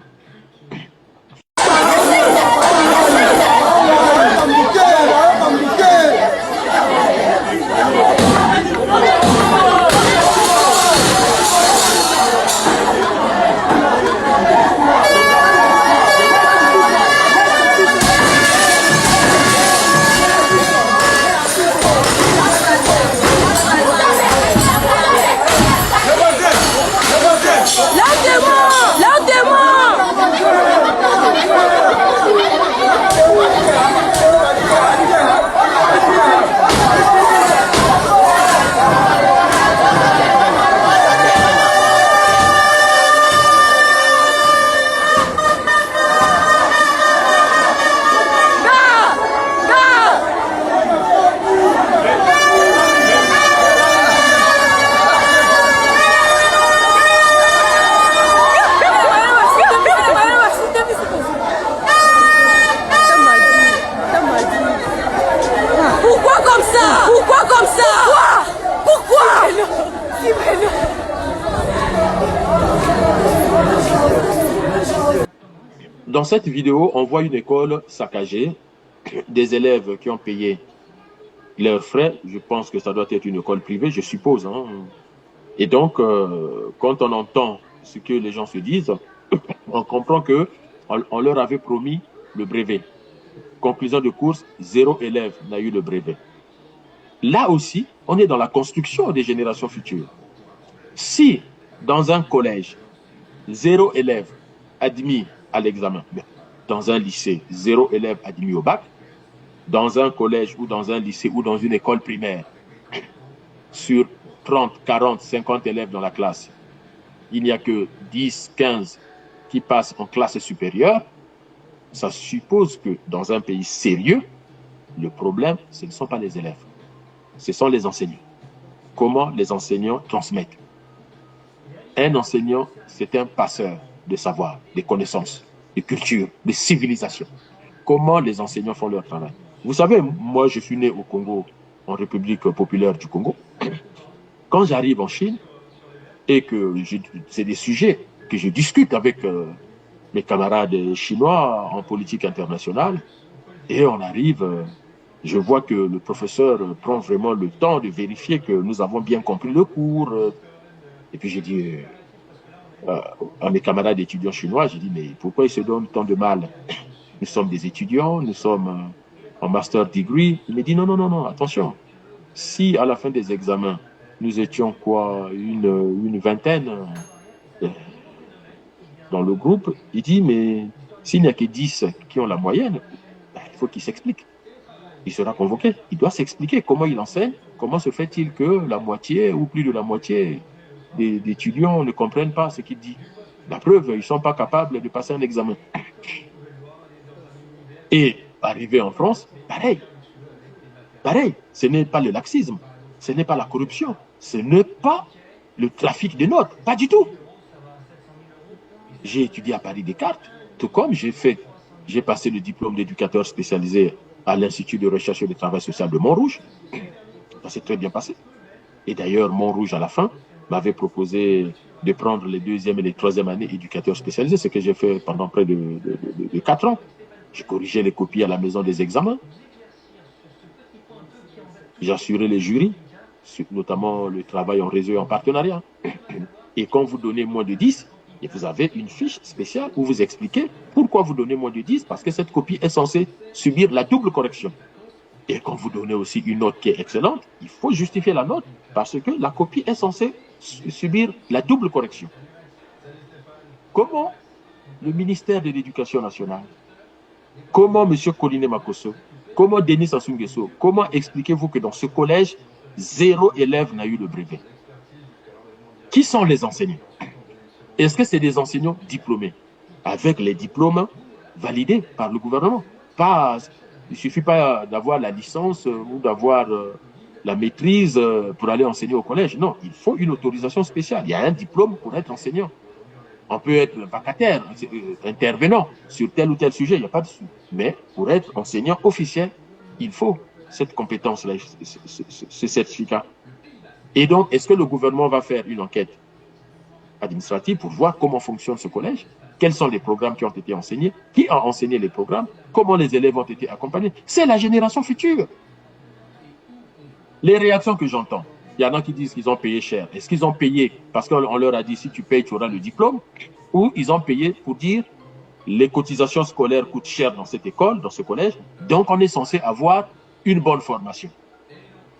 Dans cette vidéo, on voit une école saccagée, des élèves qui ont payé leurs frais. Je pense que ça doit être une école privée, je suppose. Hein. Et donc, quand on entend ce que les gens se disent, on comprend qu'on leur avait promis le brevet. Conclusion de course, 0 élève n'a eu le brevet. Là aussi, on est dans la construction des générations futures. Si, dans un collège, 0 élève admis à l'examen, dans un lycée, 0 élève admis au bac, dans un collège ou dans un lycée ou dans une école primaire, sur 30, 40, 50 élèves dans la classe, il n'y a que 10, 15 qui passent en classe supérieure, ça suppose que dans un pays sérieux, le problème, ce ne sont pas les élèves, ce sont les enseignants. Comment les enseignants transmettent? Un enseignant, c'est un passeur de savoir, de connaissances, de culture, de civilisation. Comment les enseignants font leur travail? Vous savez, moi, je suis né au Congo, en République populaire du Congo. Quand j'arrive en Chine, et que c'est des sujets que je discute avec mes camarades chinois en politique internationale, et on arrive, je vois que le professeur prend vraiment le temps de vérifier que nous avons bien compris le cours. Et puis j'ai dit à mes camarades étudiants chinois, j'ai dit, mais pourquoi ils se donnent tant de mal? Nous sommes des étudiants, nous sommes en master degree. Il me dit, non, non, non, non, attention. Si à la fin des examens, nous étions quoi, une vingtaine dans le groupe, il dit, mais s'il n'y a que 10 qui ont la moyenne, ben, il faut qu'il s'explique. Il sera convoqué. Il doit s'expliquer comment il enseigne, comment se fait-il que la moitié ou plus de la moitié des étudiants ne comprennent pas ce qu'il dit. La preuve, ils ne sont pas capables de passer un examen. Et arrivé en France, pareil. Pareil, ce n'est pas le laxisme, ce n'est pas la corruption, ce n'est pas le trafic de notes, pas du tout. J'ai étudié à Paris Descartes, tout comme j'ai passé le diplôme d'éducateur spécialisé à l'Institut de recherche et de travail social de Montrouge. Ça s'est très bien passé. Et d'ailleurs, Montrouge, à la fin, m'avait proposé de prendre les 2e et les 3e années éducateurs spécialisés, ce que j'ai fait pendant près de 4 ans. J'ai corrigé les copies à la maison des examens. J'assurais les jurys, notamment le travail en réseau et en partenariat. Et quand vous donnez moins de 10, et vous avez une fiche spéciale où vous expliquez pourquoi vous donnez moins de 10, parce que cette copie est censée subir la double correction. Et quand vous donnez aussi une note qui est excellente, il faut justifier la note, parce que la copie est censée subir la double correction. Comment le ministère de l'Éducation nationale, comment M. Koliné Makosso, comment Denis Sassou Nguesso, comment expliquez-vous que dans ce collège, 0 élève n'a eu le brevet? Qui sont les enseignants? Est-ce que c'est des enseignants diplômés, avec les diplômes validés par le gouvernement? Il ne suffit pas d'avoir la licence ou d'avoir la maîtrise pour aller enseigner au collège. Non, il faut une autorisation spéciale. Il y a un diplôme pour être enseignant. On peut être vacataire, intervenant sur tel ou tel sujet, il n'y a pas de souci. Mais pour être enseignant officiel, il faut cette compétence-là, ce certificat. Et donc, est-ce que le gouvernement va faire une enquête administrative pour voir comment fonctionne ce collège? Quels sont les programmes qui ont été enseignés? Qui a enseigné les programmes? Comment les élèves ont été accompagnés? C'est la génération future. Les réactions que j'entends, il y en a qui disent qu'ils ont payé cher. Est-ce qu'ils ont payé parce qu'on leur a dit si tu payes, tu auras le diplôme? Ou ils ont payé pour dire les cotisations scolaires coûtent cher dans cette école, dans ce collège, donc on est censé avoir une bonne formation.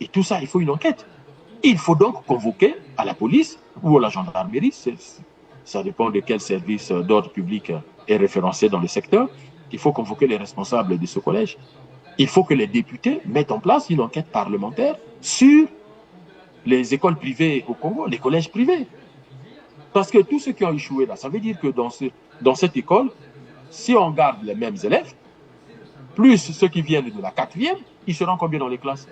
Et tout ça, il faut une enquête. Il faut donc convoquer à la police ou à la gendarmerie, ça dépend de quel service d'ordre public est référencé dans le secteur. Il faut convoquer les responsables de ce collège. Il faut que les députés mettent en place une enquête parlementaire sur les écoles privées au Congo, les collèges privés. Parce que tous ceux qui ont échoué là, ça veut dire que dans cette école, si on garde les mêmes élèves, plus ceux qui viennent de la 4e, ils seront combien dans les classes?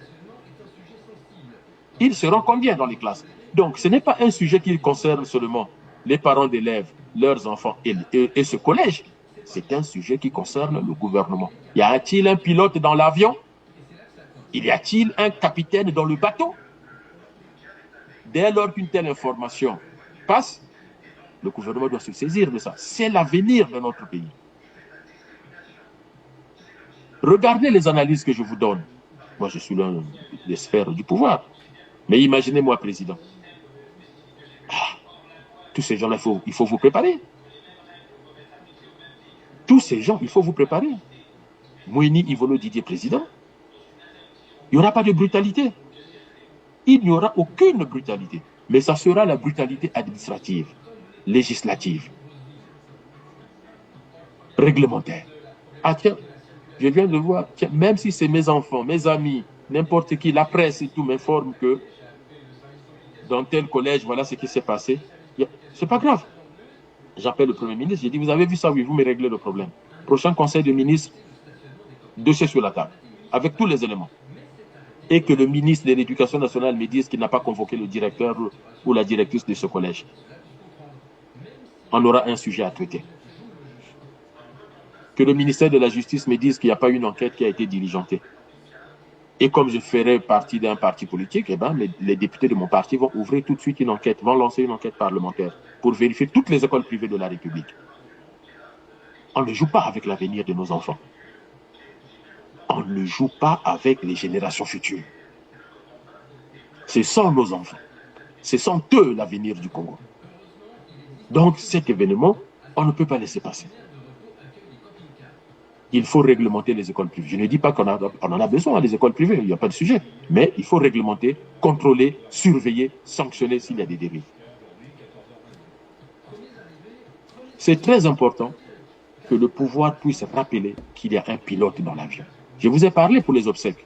Ils seront combien dans les classes? Donc, ce n'est pas un sujet qui concerne seulement les parents d'élèves, leurs enfants et ce collège. C'est un sujet qui concerne le gouvernement. Y a-t-il un pilote dans l'avion? Y a-t-il un capitaine dans le bateau? Dès lors qu'une telle information passe, le gouvernement doit se saisir de ça. C'est l'avenir de notre pays. Regardez les analyses que je vous donne. Moi, je suis l'un des sphères du pouvoir. Mais imaginez-moi président. Tous ces gens-là, il faut vous préparer. Tous ces gens, il faut vous préparer. Moïni Yvolo Didier président, il n'y aura pas de brutalité. Il n'y aura aucune brutalité. Mais ça sera la brutalité administrative, législative, réglementaire. Ah tiens, Je viens de voir, même si c'est mes enfants, mes amis, n'importe qui, la presse et tout m'informe que dans tel collège, voilà ce qui s'est passé. C'est pas grave. J'appelle le Premier ministre, j'ai dit, vous avez vu ça, oui, vous me réglez le problème. Prochain conseil de ministre, dossier sur la table, avec tous les éléments. Et que le ministre de l'Éducation nationale me dise qu'il n'a pas convoqué le directeur ou la directrice de ce collège. On aura un sujet à traiter. Que le ministère de la Justice me dise qu'il n'y a pas une enquête qui a été diligentée. Et comme je ferai partie d'un parti politique, eh ben, les députés de mon parti vont ouvrir tout de suite une enquête, vont lancer une enquête parlementaire pour vérifier toutes les écoles privées de la République. On ne joue pas avec l'avenir de nos enfants. On ne joue pas avec les générations futures. Ce sont nos enfants. Ce sont eux l'avenir du Congo. Donc cet événement, on ne peut pas laisser passer. Il faut réglementer les écoles privées. Je ne dis pas qu'on en a besoin, les écoles privées, il n'y a pas de sujet. Mais il faut réglementer, contrôler, surveiller, sanctionner s'il y a des dérives. C'est très important que le pouvoir puisse rappeler qu'il y a un pilote dans l'avion. Je vous ai parlé pour les obsèques.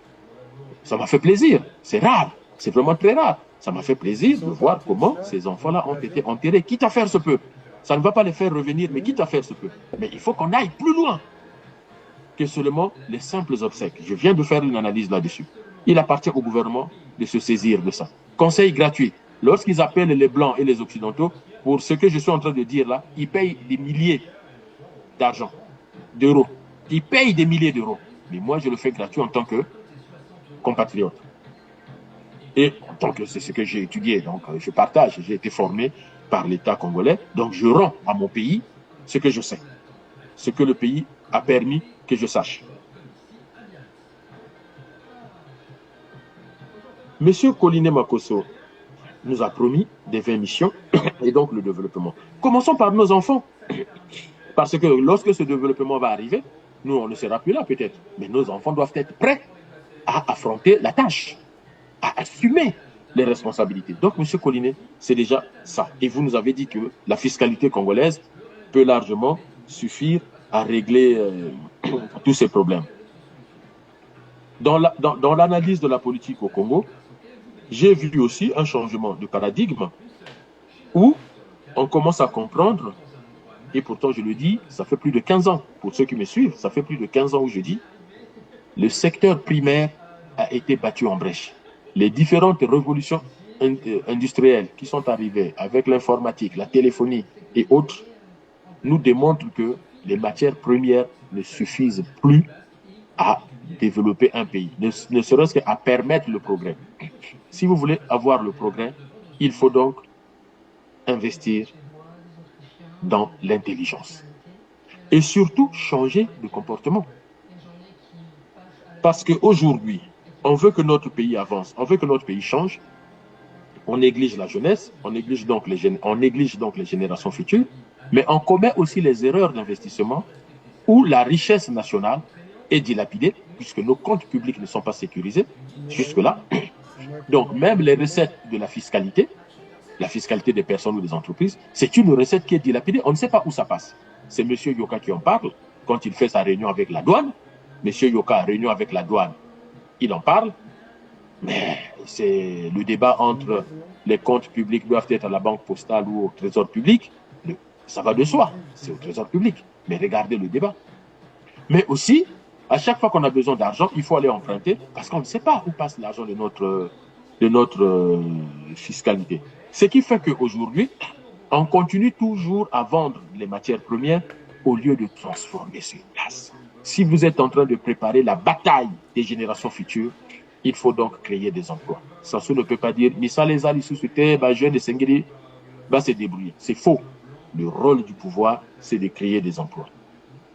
Ça m'a fait plaisir. C'est rare. C'est vraiment très rare. Ça m'a fait plaisir de voir comment ces enfants-là ont été enterrés, quitte à faire ce peu. Ça ne va pas les faire revenir, mais quitte à faire ce peu. Mais il faut qu'on aille plus loin que seulement les simples obsèques. Je viens de faire une analyse là-dessus. Il appartient au gouvernement de se saisir de ça. Conseil gratuit. Lorsqu'ils appellent les Blancs et les Occidentaux, pour ce que je suis en train de dire là, ils payent des milliers d'argent, d'euros. Ils payent des milliers d'euros. Mais moi, je le fais gratuit en tant que compatriote. Et en tant que c'est ce que j'ai étudié, donc je partage, j'ai été formé par l'État congolais, donc je rends à mon pays ce que je sais, ce que le pays a permis que je sache. Monsieur Koliné Makosso nous a promis des 20 missions et donc le développement. Commençons par nos enfants. Parce que lorsque ce développement va arriver, nous, on ne sera plus là peut-être. Mais nos enfants doivent être prêts à affronter la tâche, à assumer les responsabilités. Donc, M. Koliné, c'est déjà ça. Et vous nous avez dit que la fiscalité congolaise peut largement suffire à régler tous ces problèmes. Dans l'analyse de la politique au Congo, j'ai vu aussi un changement de paradigme où on commence à comprendre, et pourtant je le dis, ça fait plus de 15 ans, pour ceux qui me suivent, ça fait plus de 15 ans où je dis, le secteur primaire a été battu en brèche. Les différentes révolutions industrielles qui sont arrivées avec l'informatique, la téléphonie et autres, nous démontrent que les matières premières ne suffisent plus à développer un pays, ne serait-ce qu'à permettre le progrès. Si vous voulez avoir le progrès, il faut donc investir dans l'intelligence. Et surtout, changer de comportement. Parce qu'aujourd'hui, on veut que notre pays avance, on veut que notre pays change, on néglige la jeunesse, on néglige donc les générations futures, mais on commet aussi les erreurs d'investissement où la richesse nationale est dilapidée, puisque nos comptes publics ne sont pas sécurisés jusque-là. Donc même les recettes de la fiscalité des personnes ou des entreprises, c'est une recette qui est dilapidée, on ne sait pas où ça passe. C'est M. Yoka qui en parle quand il fait sa réunion avec la douane. M. Yoka, réunion avec la douane, il en parle, mais c'est le débat entre les comptes publics doivent être à la banque postale ou au trésor public. Ça va de soi, c'est au trésor public. Mais regardez le débat. Mais aussi, à chaque fois qu'on a besoin d'argent, il faut aller emprunter parce qu'on ne sait pas où passe l'argent de notre fiscalité. Ce qui fait qu'aujourd'hui, on continue toujours à vendre les matières premières au lieu de transformer sur place. Si vous êtes en train de préparer la bataille des générations futures, il faut donc créer des emplois. Sassou ne peut pas dire « Missa les ali sous-souté, jeune de Sengeli va se débrouiller ». C'est faux. Le rôle du pouvoir, c'est de créer des emplois.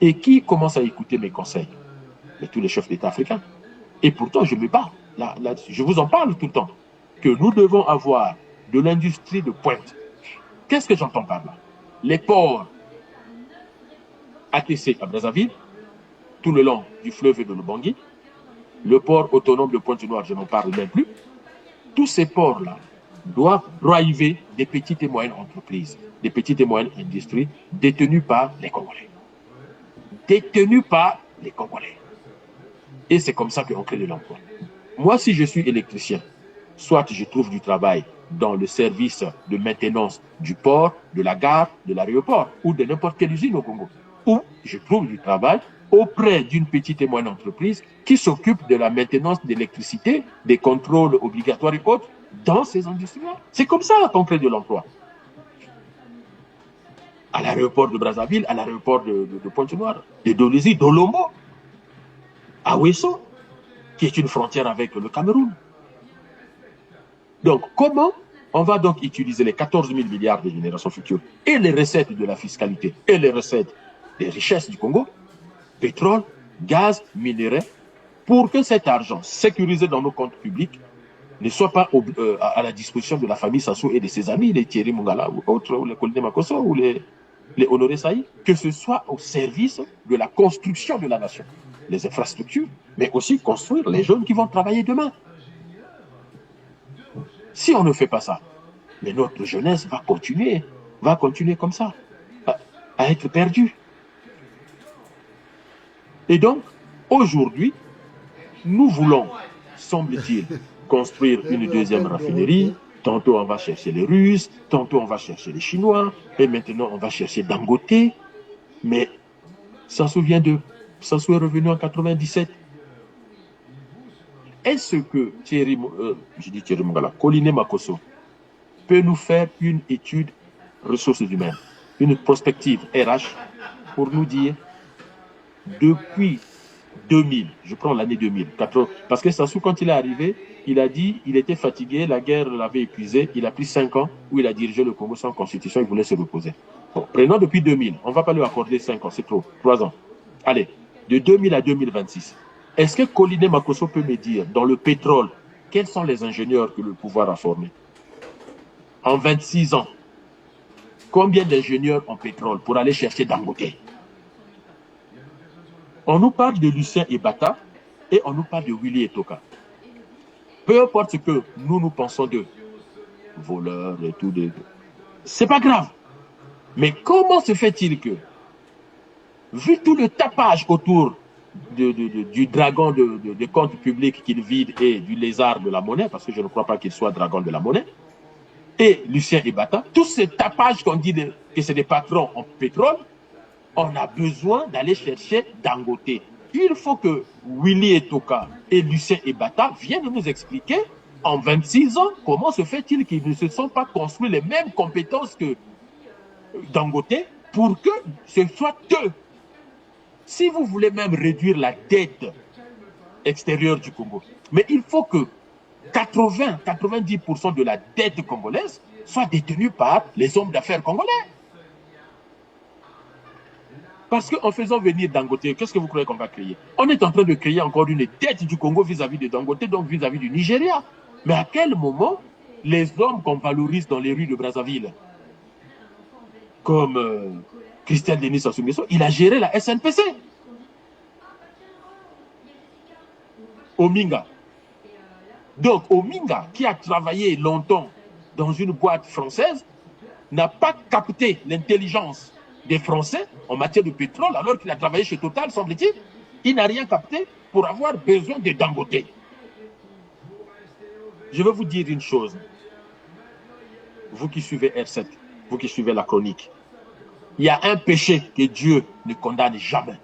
Et qui commence à écouter mes conseils? Mais tous les chefs d'État africains. Et pourtant, je me bats. Je vous en parle tout le temps. Que nous devons avoir de l'industrie de pointe. Qu'est-ce que j'entends par là? Les ports ATC à Brazzaville, tout le long du fleuve de l'Ubangi, le port autonome de Pointe-Noire, je n'en parle même plus. Tous ces ports-là doivent driver des petites et moyennes entreprises, des petites et moyennes industries détenues par les Congolais. Détenues par les Congolais. Et c'est comme ça qu'on crée de l'emploi. Moi, si je suis électricien, soit je trouve du travail dans le service de maintenance du port, de la gare, de l'aéroport ou de n'importe quelle usine au Congo, ou je trouve du travail auprès d'une petite et moyenne entreprise qui s'occupe de la maintenance d'électricité, des contrôles obligatoires et autres dans ces industries-là. C'est comme ça qu'on crée de l'emploi. À l'aéroport de Brazzaville, à l'aéroport de Pointe-Noire, de Dolisie, d'Olombo, à Ouesso, qui est une frontière avec le Cameroun. Donc, comment on va donc utiliser les 14 000 milliards de générations futures et les recettes de la fiscalité et les recettes des richesses du Congo, pétrole, gaz, minerais, pour que cet argent sécurisé dans nos comptes publics ne soit pas à la disposition de la famille Sassou et de ses amis, les Thierry Mungala ou autres, ou les Koliné Makosso ou les Honoré Saï, que ce soit au service de la construction de la nation, les infrastructures, mais aussi construire les jeunes qui vont travailler demain. Si on ne fait pas ça, mais notre jeunesse va continuer comme ça, à être perdue. Et donc, aujourd'hui, nous voulons, semble-t-il, construire une deuxième raffinerie. Tantôt on va chercher les Russes, tantôt on va chercher les Chinois, et maintenant on va chercher Dangote. Mais Sassou est revenu en 97. Est-ce que Thierry Mungala, Koliné Makosso, peut nous faire une étude ressources humaines, une prospective RH pour nous dire depuis 2000, je prends l'année 2000, parce que Sassou, quand il est arrivé, il a dit il était fatigué, la guerre l'avait épuisé, il a pris 5 ans où il a dirigé le Congo sans constitution, il voulait se reposer. Bon, prenons depuis 2000, on ne va pas lui accorder 5 ans, c'est trop, 3 ans. Allez, de 2000 à 2026, est-ce que Koliné Makosso peut me dire, dans le pétrole, quels sont les ingénieurs que le pouvoir a formés? En 26 ans, combien d'ingénieurs en pétrole pour aller chercher Dangote? On nous parle de Lucien Ebata et on nous parle de Willy Etoka. Peu importe ce que nous pensons d'eux, voleurs et tout, c'est pas grave. Mais comment se fait-il que, vu tout le tapage autour du dragon de compte public qu'il vide et du lézard de la monnaie, parce que je ne crois pas qu'il soit dragon de la monnaie, et Lucien Ebata, tout ce tapage qu'on dit que c'est des patrons en pétrole, on a besoin d'aller chercher Dangote. Il faut que Willy Etoka et Lucien Ebata viennent nous expliquer en 26 ans comment se fait-il qu'ils ne se sont pas construits les mêmes compétences que Dangote pour que ce soit eux. Si vous voulez même réduire la dette extérieure du Congo, mais il faut que 80-90% de la dette congolaise soit détenue par les hommes d'affaires congolais. Parce qu'en faisant venir Dangote, qu'est-ce que vous croyez qu'on va créer? On est en train de créer encore une dette du Congo vis-à-vis de Dangote, donc vis-à-vis du Nigeria. Mais à quel moment les hommes qu'on valorise dans les rues de Brazzaville, comme Christian Denis Sassou Nguesso, il a géré la SNPC. Ominga. Donc Ominga, qui a travaillé longtemps dans une boîte française, n'a pas capté l'intelligence des Français en matière de pétrole, alors qu'il a travaillé chez Total, semble-t-il. Il n'a rien capté pour avoir besoin de Dangote. Je vais vous dire une chose. Vous qui suivez R7, vous qui suivez la chronique, il y a un péché que Dieu ne condamne jamais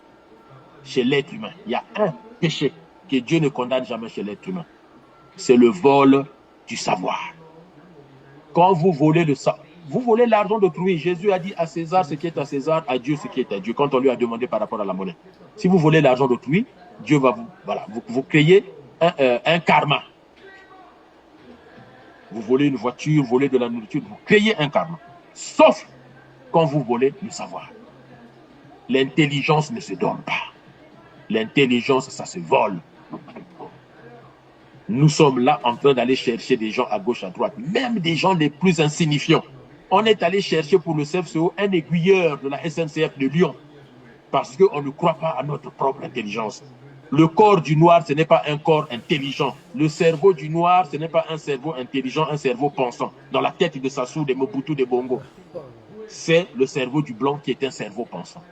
chez l'être humain. Il y a un péché que Dieu ne condamne jamais chez l'être humain. C'est le vol du savoir. Quand vous volez le savoir, vous volez l'argent d'autrui. Jésus a dit à César ce qui est à César, à Dieu ce qui est à Dieu, quand on lui a demandé par rapport à la monnaie. Si vous volez l'argent d'autrui, Dieu va vous créez un karma. Vous volez une voiture, vous volez de la nourriture, vous créez un karma. Sauf quand vous volez le savoir. L'intelligence ne se donne pas. L'intelligence, ça se vole. Nous sommes là en train d'aller chercher des gens à gauche, à droite, même des gens les plus insignifiants. On est allé chercher pour le CFCO un aiguilleur de la SNCF de Lyon parce qu'on ne croit pas à notre propre intelligence. Le corps du noir, ce n'est pas un corps intelligent. Le cerveau du noir, ce n'est pas un cerveau intelligent, un cerveau pensant. Dans la tête de Sassou, de Mobutu, de Bongo. C'est le cerveau du blanc qui est un cerveau pensant.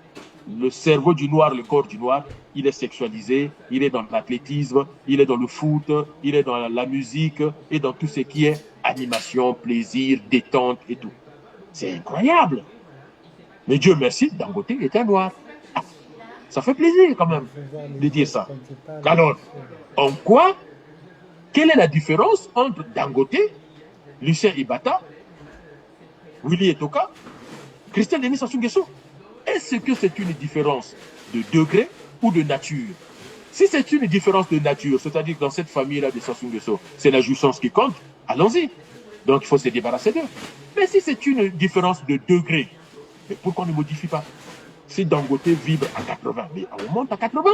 le cerveau du noir, le corps du noir, il est sexualisé, il est dans l'athlétisme, il est dans le foot, il est dans la musique et dans tout ce qui est animation, plaisir, détente et tout. C'est incroyable. Mais Dieu merci, Dangote est un noir. Ça fait plaisir quand même de dire ça. Alors, en quoi, quelle est la différence entre Dangote, Lucien Ibata, Willy Etoka, Christian Denis Sassou Nguesso? Est-ce que c'est une différence de degré ou de nature? Si c'est une différence de nature, c'est-à-dire que dans cette famille-là de Sassou Nguesso, c'est la jouissance qui compte, allons-y. Donc il faut se débarrasser d'eux. Mais si c'est une différence de degré, mais pourquoi on ne modifie pas? Si Dangote vibre à 80, mais on monte à 80.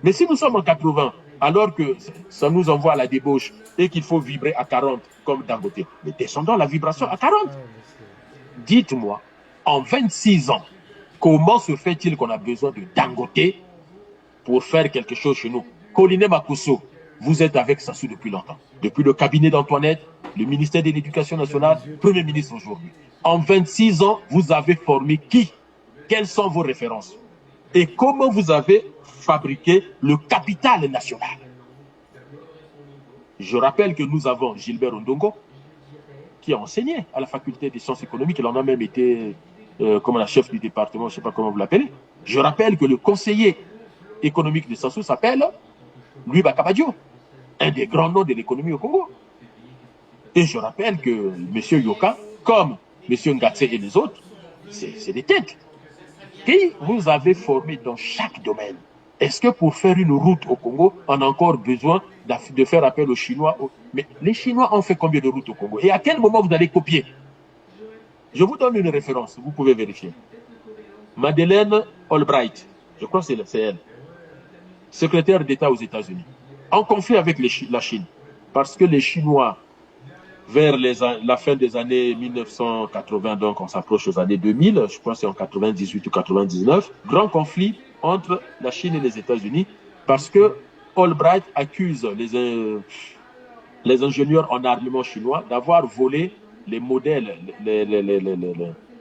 Mais si nous sommes en 80, alors que ça nous envoie à la débauche et qu'il faut vibrer à 40 comme Dangote, mais descendons la vibration à 40. Dites-moi, en 26 ans, comment se fait-il qu'on a besoin de Dangote pour faire quelque chose chez nous? Coliné Makosso, vous êtes avec Sassou depuis longtemps. Depuis le cabinet d'Antoinette, le ministère de l'Éducation nationale, Premier ministre aujourd'hui. En 26 ans, vous avez formé qui? Quelles sont vos références? Et comment vous avez fabriqué le capital national? Je rappelle que nous avons Gilbert Ondongo, qui a enseigné à la faculté des sciences économiques. Il en a même été comme la chef du département, je ne sais pas comment vous l'appelez. Je rappelle que le conseiller économique de Sassou s'appelle Louis Bakabadio, un des grands noms de l'économie au Congo. Et je rappelle que M. Yoka, comme M. Ngatse et les autres, c'est des têtes. Et vous avez formé dans chaque domaine. Est-ce que pour faire une route au Congo, on a encore besoin de faire appel aux Chinois? Mais les Chinois ont fait combien de routes au Congo? Et à quel moment vous allez copier? Je vous donne une référence, vous pouvez vérifier. Madeleine Albright, je crois que c'est elle, secrétaire d'État aux États-Unis, en conflit avec la Chine. Parce que les Chinois, vers la fin des années 1980, donc on s'approche aux années 2000, je crois que c'est en 98 ou 99, grand conflit entre la Chine et les États-Unis, parce que Albright accuse les ingénieurs en armement chinois d'avoir volé les modèles,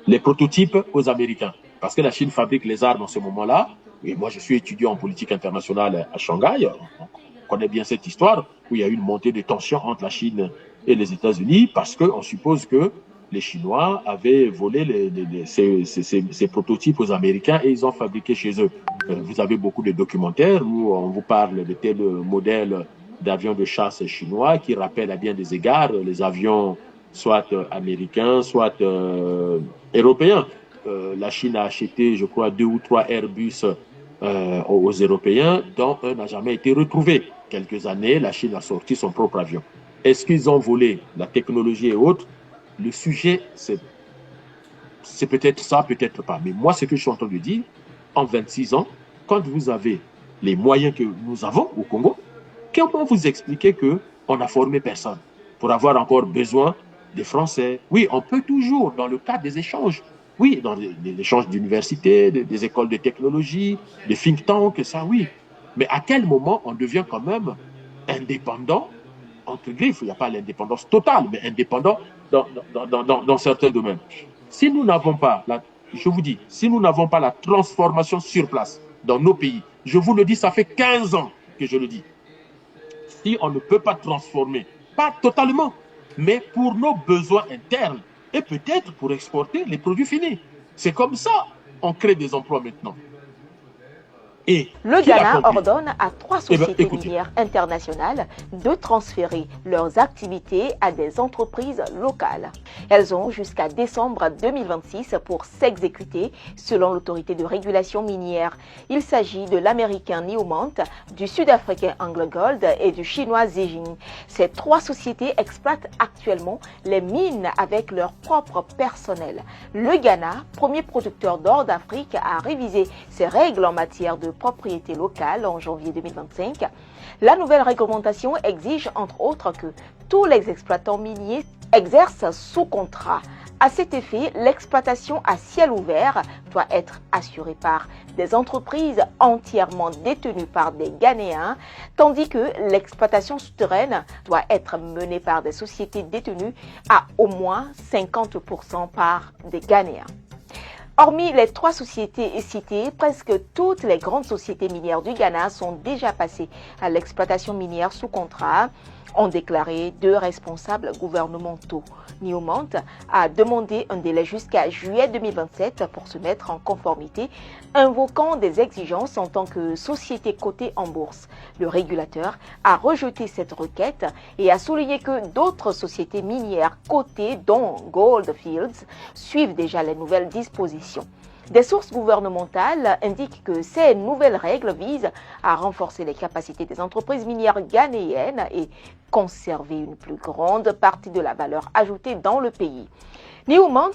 les prototypes aux Américains. Parce que la Chine fabrique les armes en ce moment-là. Et moi, je suis étudiant en politique internationale à Shanghai. On connaît bien cette histoire où il y a eu une montée de tensions entre la Chine et les États-Unis parce qu'on suppose que les Chinois avaient volé ces prototypes aux Américains et ils ont fabriqué chez eux. Vous avez beaucoup de documentaires où on vous parle de tel modèle d'avions de chasse chinois qui rappellent à bien des égards les avions soit américains, soit européens. La Chine a acheté, je crois, 2 ou 3 Airbus aux Européens, dont un n'a jamais été retrouvé. Quelques années, la Chine a sorti son propre avion. Est-ce qu'ils ont volé la technologie et autres? Le sujet, c'est peut-être ça, peut-être pas. Mais moi, ce que je suis en train de dire, en 26 ans, quand vous avez les moyens que nous avons au Congo, comment vous expliquez qu'on a formé personne pour avoir encore besoin des Français? Oui, on peut toujours, dans le cadre des échanges, oui, dans les échanges d'universités, des écoles de technologie, des think tanks, ça oui. Mais à quel moment on devient quand même indépendant, entre griffes? Il n'y a pas l'indépendance totale, mais indépendant dans certains domaines. Si nous n'avons pas, je vous dis, si nous n'avons pas la transformation sur place dans nos pays, je vous le dis, ça fait 15 ans que je le dis. Si on ne peut pas transformer, pas totalement, mais pour nos besoins internes, et peut-être pour exporter les produits finis. C'est comme ça qu'on crée des emplois maintenant. Et le Ghana ordonne à 3 sociétés minières internationales de transférer leurs activités à des entreprises locales. Elles ont jusqu'à décembre 2026 pour s'exécuter selon l'autorité de régulation minière. Il s'agit de l'américain Newmont, du sud-africain AngloGold et du chinois Zijin. Ces 3 sociétés exploitent actuellement les mines avec leur propre personnel. Le Ghana, premier producteur d'or d'Afrique, a révisé ses règles en matière de propriété locale en janvier 2025. La nouvelle réglementation exige entre autres que tous les exploitants miniers exercent sous contrat. À cet effet, l'exploitation à ciel ouvert doit être assurée par des entreprises entièrement détenues par des Ghanéens, tandis que l'exploitation souterraine doit être menée par des sociétés détenues à au moins 50% par des Ghanéens. Hormis les 3 sociétés citées, presque toutes les grandes sociétés minières du Ghana sont déjà passées à l'exploitation minière sous contrat, ont déclaré 2 responsables gouvernementaux. Newmont a demandé un délai jusqu'à juillet 2027 pour se mettre en conformité, invoquant des exigences en tant que société cotée en bourse. Le régulateur a rejeté cette requête et a souligné que d'autres sociétés minières cotées, dont Gold Fields, suivent déjà les nouvelles dispositions. Des sources gouvernementales indiquent que ces nouvelles règles visent à renforcer les capacités des entreprises minières ghanéennes et conserver une plus grande partie de la valeur ajoutée dans le pays. Newmont,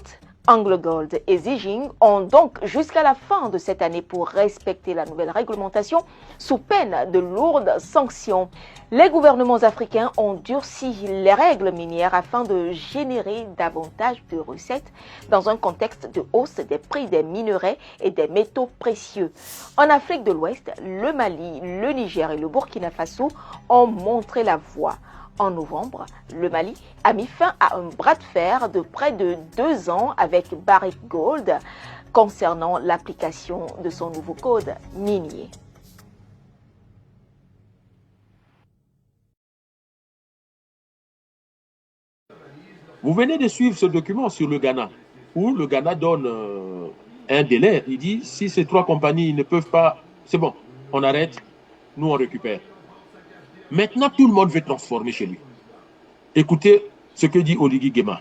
AngloGold et Zijin ont donc jusqu'à la fin de cette année pour respecter la nouvelle réglementation sous peine de lourdes sanctions. Les gouvernements africains ont durci les règles minières afin de générer davantage de recettes dans un contexte de hausse des prix des minerais et des métaux précieux. En Afrique de l'Ouest, le Mali, le Niger et le Burkina Faso ont montré la voie. En novembre, le Mali a mis fin à un bras de fer de près de 2 ans avec Barrick Gold concernant l'application de son nouveau code minier. Vous venez de suivre ce document sur le Ghana, où le Ghana donne un délai. Il dit, si ces 3 compagnies ne peuvent pas, c'est bon, on arrête, nous on récupère. Maintenant, tout le monde veut transformer chez lui. Écoutez ce que dit Oligui Nguema.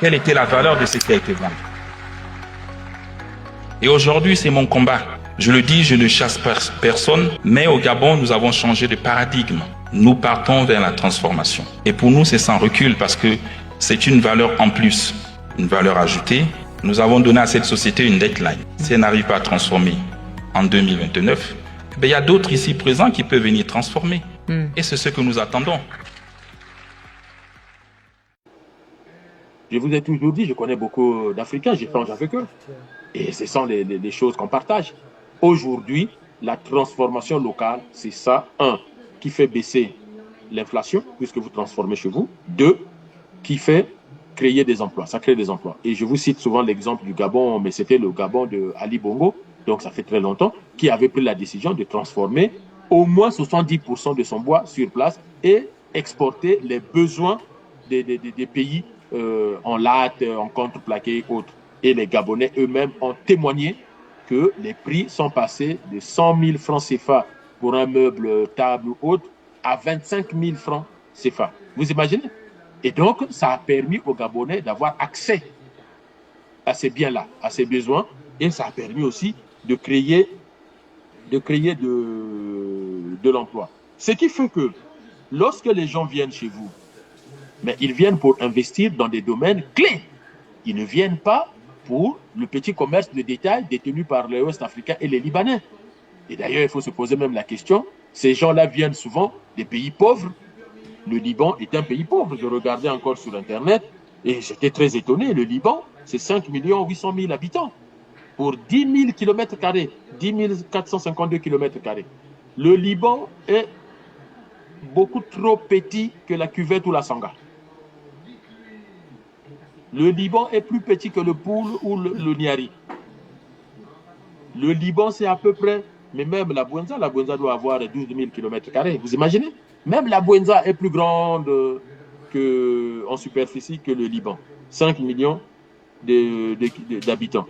Quelle était la valeur de ce qui a été vendu? Et aujourd'hui, c'est mon combat. Je le dis, je ne chasse personne, mais au Gabon, nous avons changé de paradigme. Nous partons vers la transformation. Et pour nous, c'est sans recul parce que c'est une valeur en plus, une valeur ajoutée. Nous avons donné à cette société une deadline. Si elle n'arrive pas à transformer en 2029, il y a d'autres ici présents qui peuvent venir transformer. Et c'est ce que nous attendons. Je vous ai toujours dit, je connais beaucoup d'Africains, j'échange avec eux. Et ce sont les choses qu'on partage. Aujourd'hui, la transformation locale, c'est ça. 1, qui fait baisser l'inflation, puisque vous transformez chez vous. 2, qui fait créer des emplois. Ça crée des emplois. Et je vous cite souvent l'exemple du Gabon, mais c'était le Gabon de Ali Bongo, donc ça fait très longtemps, qui avait pris la décision de transformer au moins 70% de son bois sur place et exporter les besoins des pays en latte, en contreplaqué et autres. Et les Gabonais eux-mêmes ont témoigné que les prix sont passés de 100 000 francs CFA pour un meuble, table ou autre, à 25 000 francs CFA. Vous imaginez? Et donc, ça a permis aux Gabonais d'avoir accès à ces biens-là, à ces besoins, et ça a permis aussi de créer de l'emploi. Ce qui fait que lorsque les gens viennent chez vous, mais ils viennent pour investir dans des domaines clés. Ils ne viennent pas pour le petit commerce de détail détenu par les Ouest-Africains et les Libanais. Et d'ailleurs, il faut se poser même la question, ces gens-là viennent souvent des pays pauvres. Le Liban est un pays pauvre. Je regardais encore sur Internet et j'étais très étonné. Le Liban, c'est 5 800 000 habitants pour 10 000 km², 10 452 km². Le Liban est beaucoup trop petit que la cuvette ou la Sangha. Le Liban est plus petit que le Poul ou le Niari. Le Liban, c'est à peu près, mais même la Bouenza doit avoir 12 000 km². Vous imaginez? Même la Bouenza est plus grande en superficie que le Liban. 5 millions d'habitants.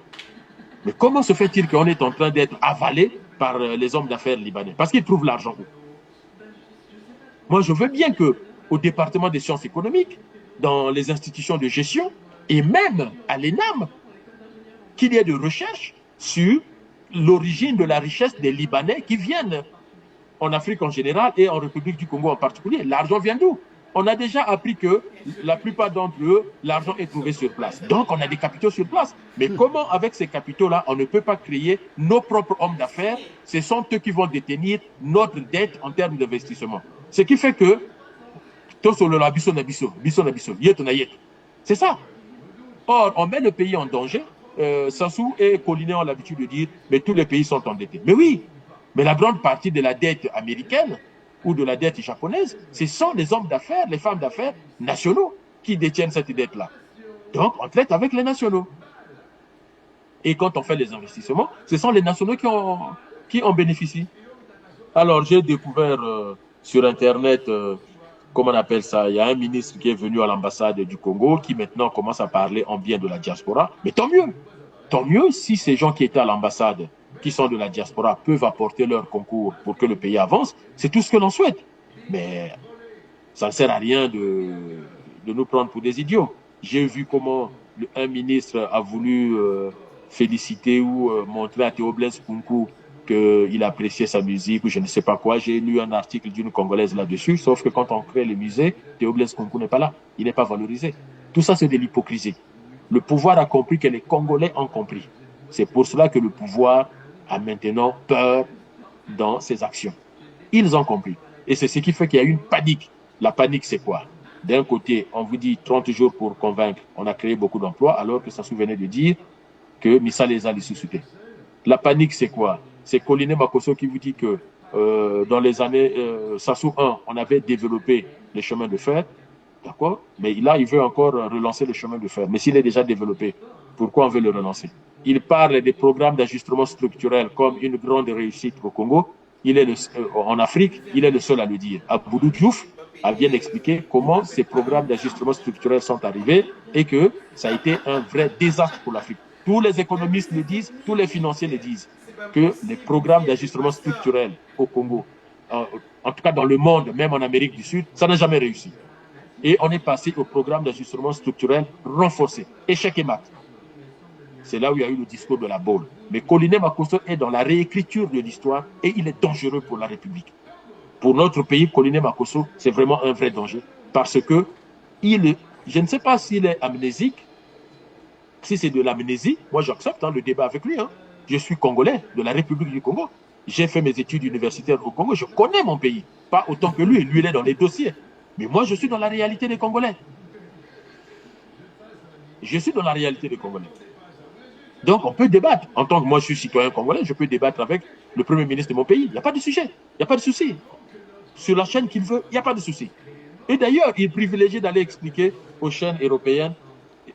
Mais comment se fait-il qu'on est en train d'être avalé par les hommes d'affaires libanais? Parce qu'ils trouvent l'argent où? Moi, je veux bien qu'au département des sciences économiques, dans les institutions de gestion, et même à l'ENAM, qu'il y ait de recherches sur l'origine de la richesse des Libanais qui viennent en Afrique en général et en République du Congo en particulier. L'argent vient d'où? On a déjà appris que la plupart d'entre eux, l'argent est trouvé sur place. Donc, on a des capitaux sur place. Mais comment, avec ces capitaux-là, on ne peut pas créer nos propres hommes d'affaires? Ce sont eux qui vont détenir notre dette en termes d'investissement. Ce qui fait que c'est ça. Or, on met le pays en danger. Sassou et Collinet ont l'habitude de dire, mais tous les pays sont endettés. Mais oui, mais la grande partie de la dette américaine ou de la dette japonaise, ce sont les hommes d'affaires, les femmes d'affaires nationaux qui détiennent cette dette-là. Donc, on traite avec les nationaux. Et quand on fait les investissements, ce sont les nationaux qui en bénéficient. Alors, j'ai découvert sur Internet, comment on appelle ça, il y a un ministre qui est venu à l'ambassade du Congo qui maintenant commence à parler en bien de la diaspora. Mais tant mieux. Tant mieux si ces gens qui étaient à l'ambassade, qui sont de la diaspora, peuvent apporter leur concours pour que le pays avance. C'est tout ce que l'on souhaite. Mais ça ne sert à rien de nous prendre pour des idiots. J'ai vu comment un ministre a voulu féliciter ou montrer à Théo Blaise Kounkou qu'il appréciait sa musique ou je ne sais pas quoi. J'ai lu un article d'une Congolaise là-dessus, sauf que quand on crée les musées, Théo Blaise Kounkou n'est pas là. Il n'est pas valorisé. Tout ça, c'est de l'hypocrisie. Le pouvoir a compris que les Congolais ont compris. C'est pour cela que le pouvoir a maintenant peur dans ses actions. Ils ont compris. Et c'est ce qui fait qu'il y a une panique. La panique, c'est quoi? D'un côté, on vous dit 30 jours pour convaincre, on a créé beaucoup d'emplois, alors que ça souvenait de dire que Missa les a ressuscités. La panique, c'est quoi? C'est Koliné Makosso qui vous dit que dans les années Sassou 1, on avait développé les chemins de fer, d'accord? Mais là, il veut encore relancer le chemin de fer. Mais s'il est déjà développé, pourquoi on veut le relancer? Il parle des programmes d'ajustement structurel comme une grande réussite au Congo. En Afrique, il est le seul à le dire. Aboudou Diouf a bien expliqué comment ces programmes d'ajustement structurel sont arrivés et que ça a été un vrai désastre pour l'Afrique. Tous les économistes le disent, tous les financiers le disent, que les programmes d'ajustement structurel au Congo, en tout cas dans le monde, même en Amérique du Sud, ça n'a jamais réussi. Et on est passé au programme d'ajustement structurel renforcé. Échec et mat. C'est là où il y a eu le discours de la boule. Mais Koliné Makosso est dans la réécriture de l'histoire et il est dangereux pour la République. Pour notre pays, Koliné Makosso, c'est vraiment un vrai danger. Parce que je ne sais pas s'il est amnésique. Si c'est de l'amnésie, moi j'accepte le débat avec lui. Je suis Congolais de la République du Congo. J'ai fait mes études universitaires au Congo. Je connais mon pays. Pas autant que lui. Lui, il est dans les dossiers. Mais moi, je suis dans la réalité des Congolais. Je suis dans la réalité des Congolais. Donc, on peut débattre. En tant que moi, je suis citoyen congolais, je peux débattre avec le Premier ministre de mon pays. Il n'y a pas de sujet. Il n'y a pas de souci. Sur la chaîne qu'il veut, il n'y a pas de souci. Et d'ailleurs, il privilégie d'aller expliquer aux chaînes européennes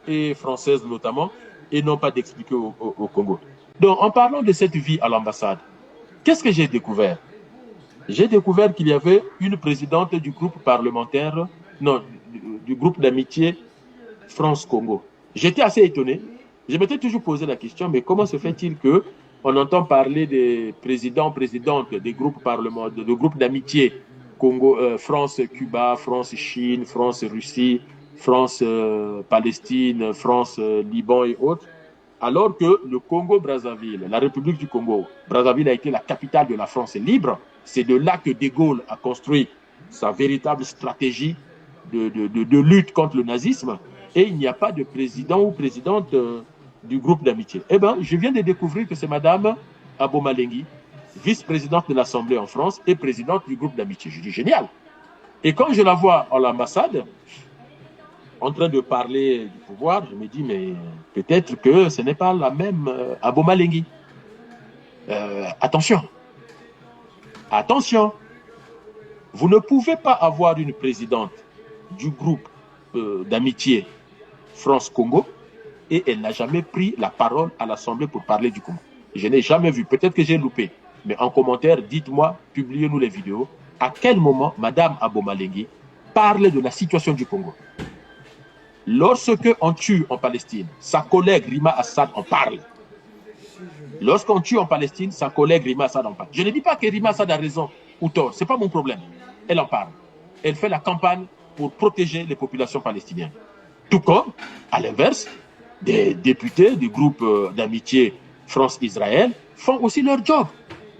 et françaises notamment, et non pas d'expliquer au Congo. Donc, en parlant de cette vie à l'ambassade, qu'est-ce que j'ai découvert? J'ai découvert qu'il y avait une présidente du groupe parlementaire, non, du groupe d'amitié France-Congo. J'étais assez étonné. Je m'étais toujours posé la question, mais comment se fait-il que on entend parler des présidents, présidentes des groupes parlementaires, de groupes d'amitié Congo, France-Cuba, France-Chine, France-Russie, France-Palestine, France-Liban et autres, alors que le Congo-Brazzaville, la République du Congo, Brazzaville a été la capitale de la France libre. C'est de là que De Gaulle a construit sa véritable stratégie de lutte contre le nazisme. Et il n'y a pas de président ou présidente du groupe d'amitié. Eh bien, je viens de découvrir que c'est Madame Abomalengi, vice-présidente de l'Assemblée en France et présidente du groupe d'amitié. Je dis génial. Et quand je la vois à l'ambassade, en train de parler du pouvoir, je me dis, mais peut-être que ce n'est pas la même Abomalengi. Attention. Attention. Vous ne pouvez pas avoir une présidente du groupe d'amitié France-Congo et elle n'a jamais pris la parole à l'Assemblée pour parler du Congo. Je n'ai jamais vu. Peut-être que j'ai loupé. Mais en commentaire, dites-moi, publiez-nous les vidéos. À quel moment Madame Abomalengi parle de la situation du Congo? Lorsque on tue en Palestine, sa collègue Rima Assad en parle. Lorsqu'on tue en Palestine, sa collègue Rima Assad en parle. Je ne dis pas que Rima Assad a raison ou tort. Ce n'est pas mon problème. Elle en parle. Elle fait la campagne pour protéger les populations palestiniennes. Tout comme, à l'inverse, des députés du groupe d'amitié France-Israël font aussi leur job.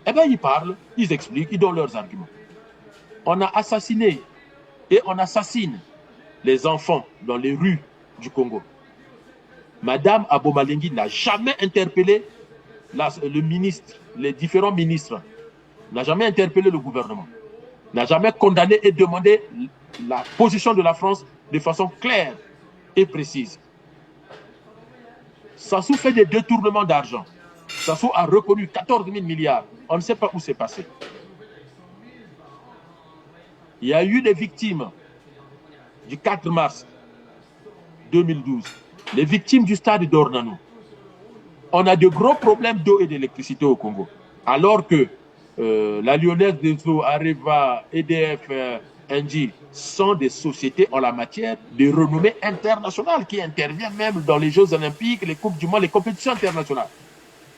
Eh bien, ils parlent, ils expliquent, ils donnent leurs arguments. On a assassiné et on assassine les enfants dans les rues du Congo. Madame Abomalengi n'a jamais interpellé le ministre, les différents ministres, n'a jamais interpellé le gouvernement, n'a jamais condamné et demandé la position de la France de façon claire et précise. Sassou fait des détournements d'argent. Sassou a reconnu 14 000 milliards. On ne sait pas où c'est passé. Il y a eu des victimes du 4 mars 2012. Les victimes du stade d'Ornano. On a de gros problèmes d'eau et d'électricité au Congo. Alors que la Lyonnaise des Eaux, Areva, EDF, Engie sont des sociétés en la matière de renommée internationale qui interviennent même dans les Jeux Olympiques, les Coupes du Monde, les compétitions internationales.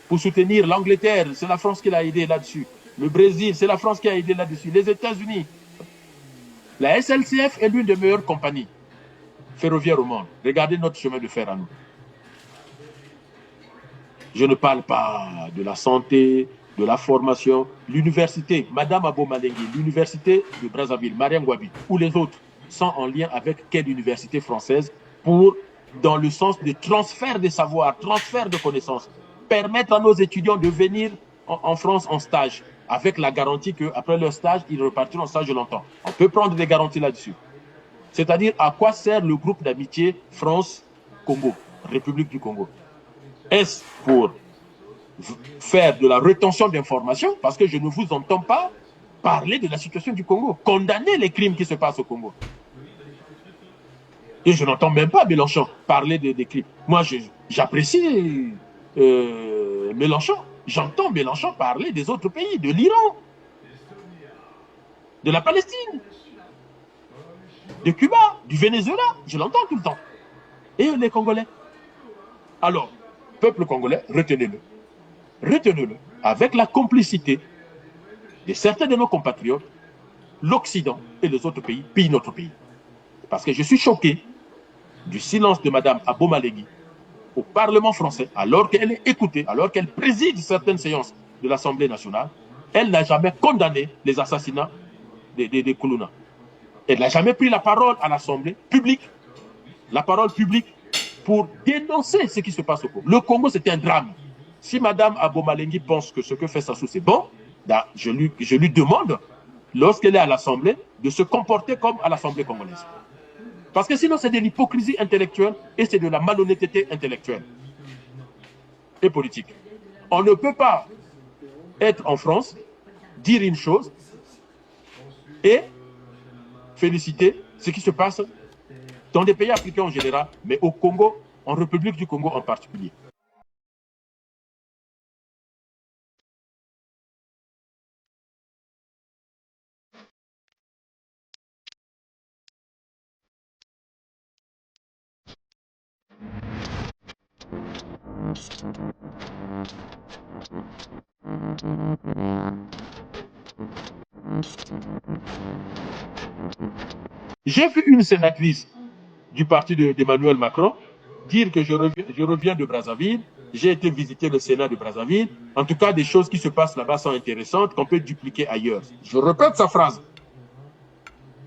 Pour soutenir l'Angleterre, c'est la France qui l'a aidé là-dessus. Le Brésil, c'est la France qui a aidé là-dessus. Les États-Unis. La SNCF est l'une des meilleures compagnies ferroviaires au monde. Regardez notre chemin de fer à nous. Je ne parle pas de la santé, de la formation. L'université, Madame Abomalengui, l'université de Brazzaville, Mariam Gouabi, ou les autres, sont en lien avec quelle université française pour, dans le sens de transfert des savoirs, transfert de connaissances, permettre à nos étudiants de venir en France en stage, avec la garantie qu'après leur stage, ils repartiront en stage longtemps. On peut prendre des garanties là-dessus. C'est-à-dire, à quoi sert le groupe d'amitié France-Congo, République du Congo? Est-ce pour faire de la rétention d'informations? Parce que je ne vous entends pas parler de la situation du Congo, condamner les crimes qui se passent au Congo. Et je n'entends même pas Mélenchon parler des crimes. Moi, j'apprécie Mélenchon. J'entends Mélenchon parler des autres pays, de l'Iran, de la Palestine, de Cuba, du Venezuela. Je l'entends tout le temps. Et les Congolais. Alors, peuple congolais, retenez-le. Retenez-le. Avec la complicité de certains de nos compatriotes, l'Occident et les autres pays pillent notre pays. Parce que je suis choqué du silence de Mme Abomalengui au Parlement français, alors qu'elle est écoutée, alors qu'elle préside certaines séances de l'Assemblée nationale. Elle n'a jamais condamné les assassinats des Koulouna. Elle n'a jamais pris la parole à l'Assemblée publique, la parole publique, pour dénoncer ce qui se passe au Congo. Le Congo, c'est un drame. Si Mme Abomalengui pense que ce que fait Sassou, c'est bon, je lui demande, lorsqu'elle est à l'Assemblée, de se comporter comme à l'Assemblée congolaise. Parce que sinon, c'est de l'hypocrisie intellectuelle et c'est de la malhonnêteté intellectuelle et politique. On ne peut pas être en France, dire une chose et féliciter ce qui se passe dans des pays africains en général, mais au Congo, en République du Congo en particulier. J'ai vu une sénatrice du parti d'Emmanuel Macron dire que je reviens de Brazzaville, j'ai été visiter le Sénat de Brazzaville, en tout cas des choses qui se passent là-bas sont intéressantes, qu'on peut dupliquer ailleurs. Je répète sa phrase.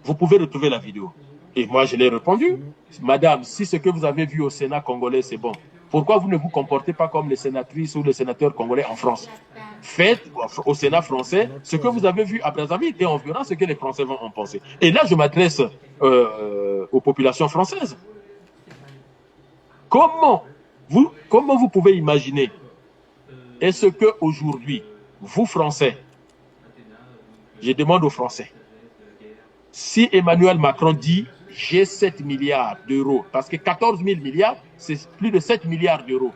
Vous pouvez retrouver la vidéo. Et moi je l'ai répondu, madame, si ce que vous avez vu au Sénat congolais c'est bon, pourquoi vous ne vous comportez pas comme les sénatrices ou les sénateurs congolais en France? Faites au Sénat français ce que vous avez vu à Brazzaville et on verra ce que les Français vont en penser. Et là, je m'adresse aux populations françaises. Comment vous pouvez imaginer, est-ce qu'aujourd'hui, vous Français, je demande aux Français, si Emmanuel Macron dit j'ai 7 milliards d'euros, parce que 14 000 milliards, c'est plus de 7 milliards d'euros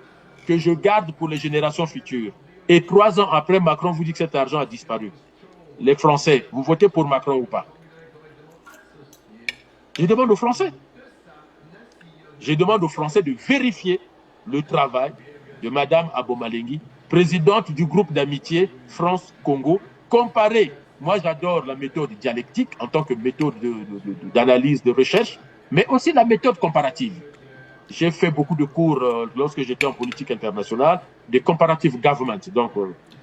que je garde pour les générations futures. Et 3 ans après, Macron vous dit que cet argent a disparu. Les Français, vous votez pour Macron ou pas? Je demande aux Français. Je demande aux Français de vérifier le travail de Mme Abomalengui, présidente du groupe d'amitié France-Congo, comparé. Moi, j'adore la méthode dialectique en tant que méthode d'analyse, de recherche, mais aussi la méthode comparative. J'ai fait beaucoup de cours lorsque j'étais en politique internationale, des comparative government, donc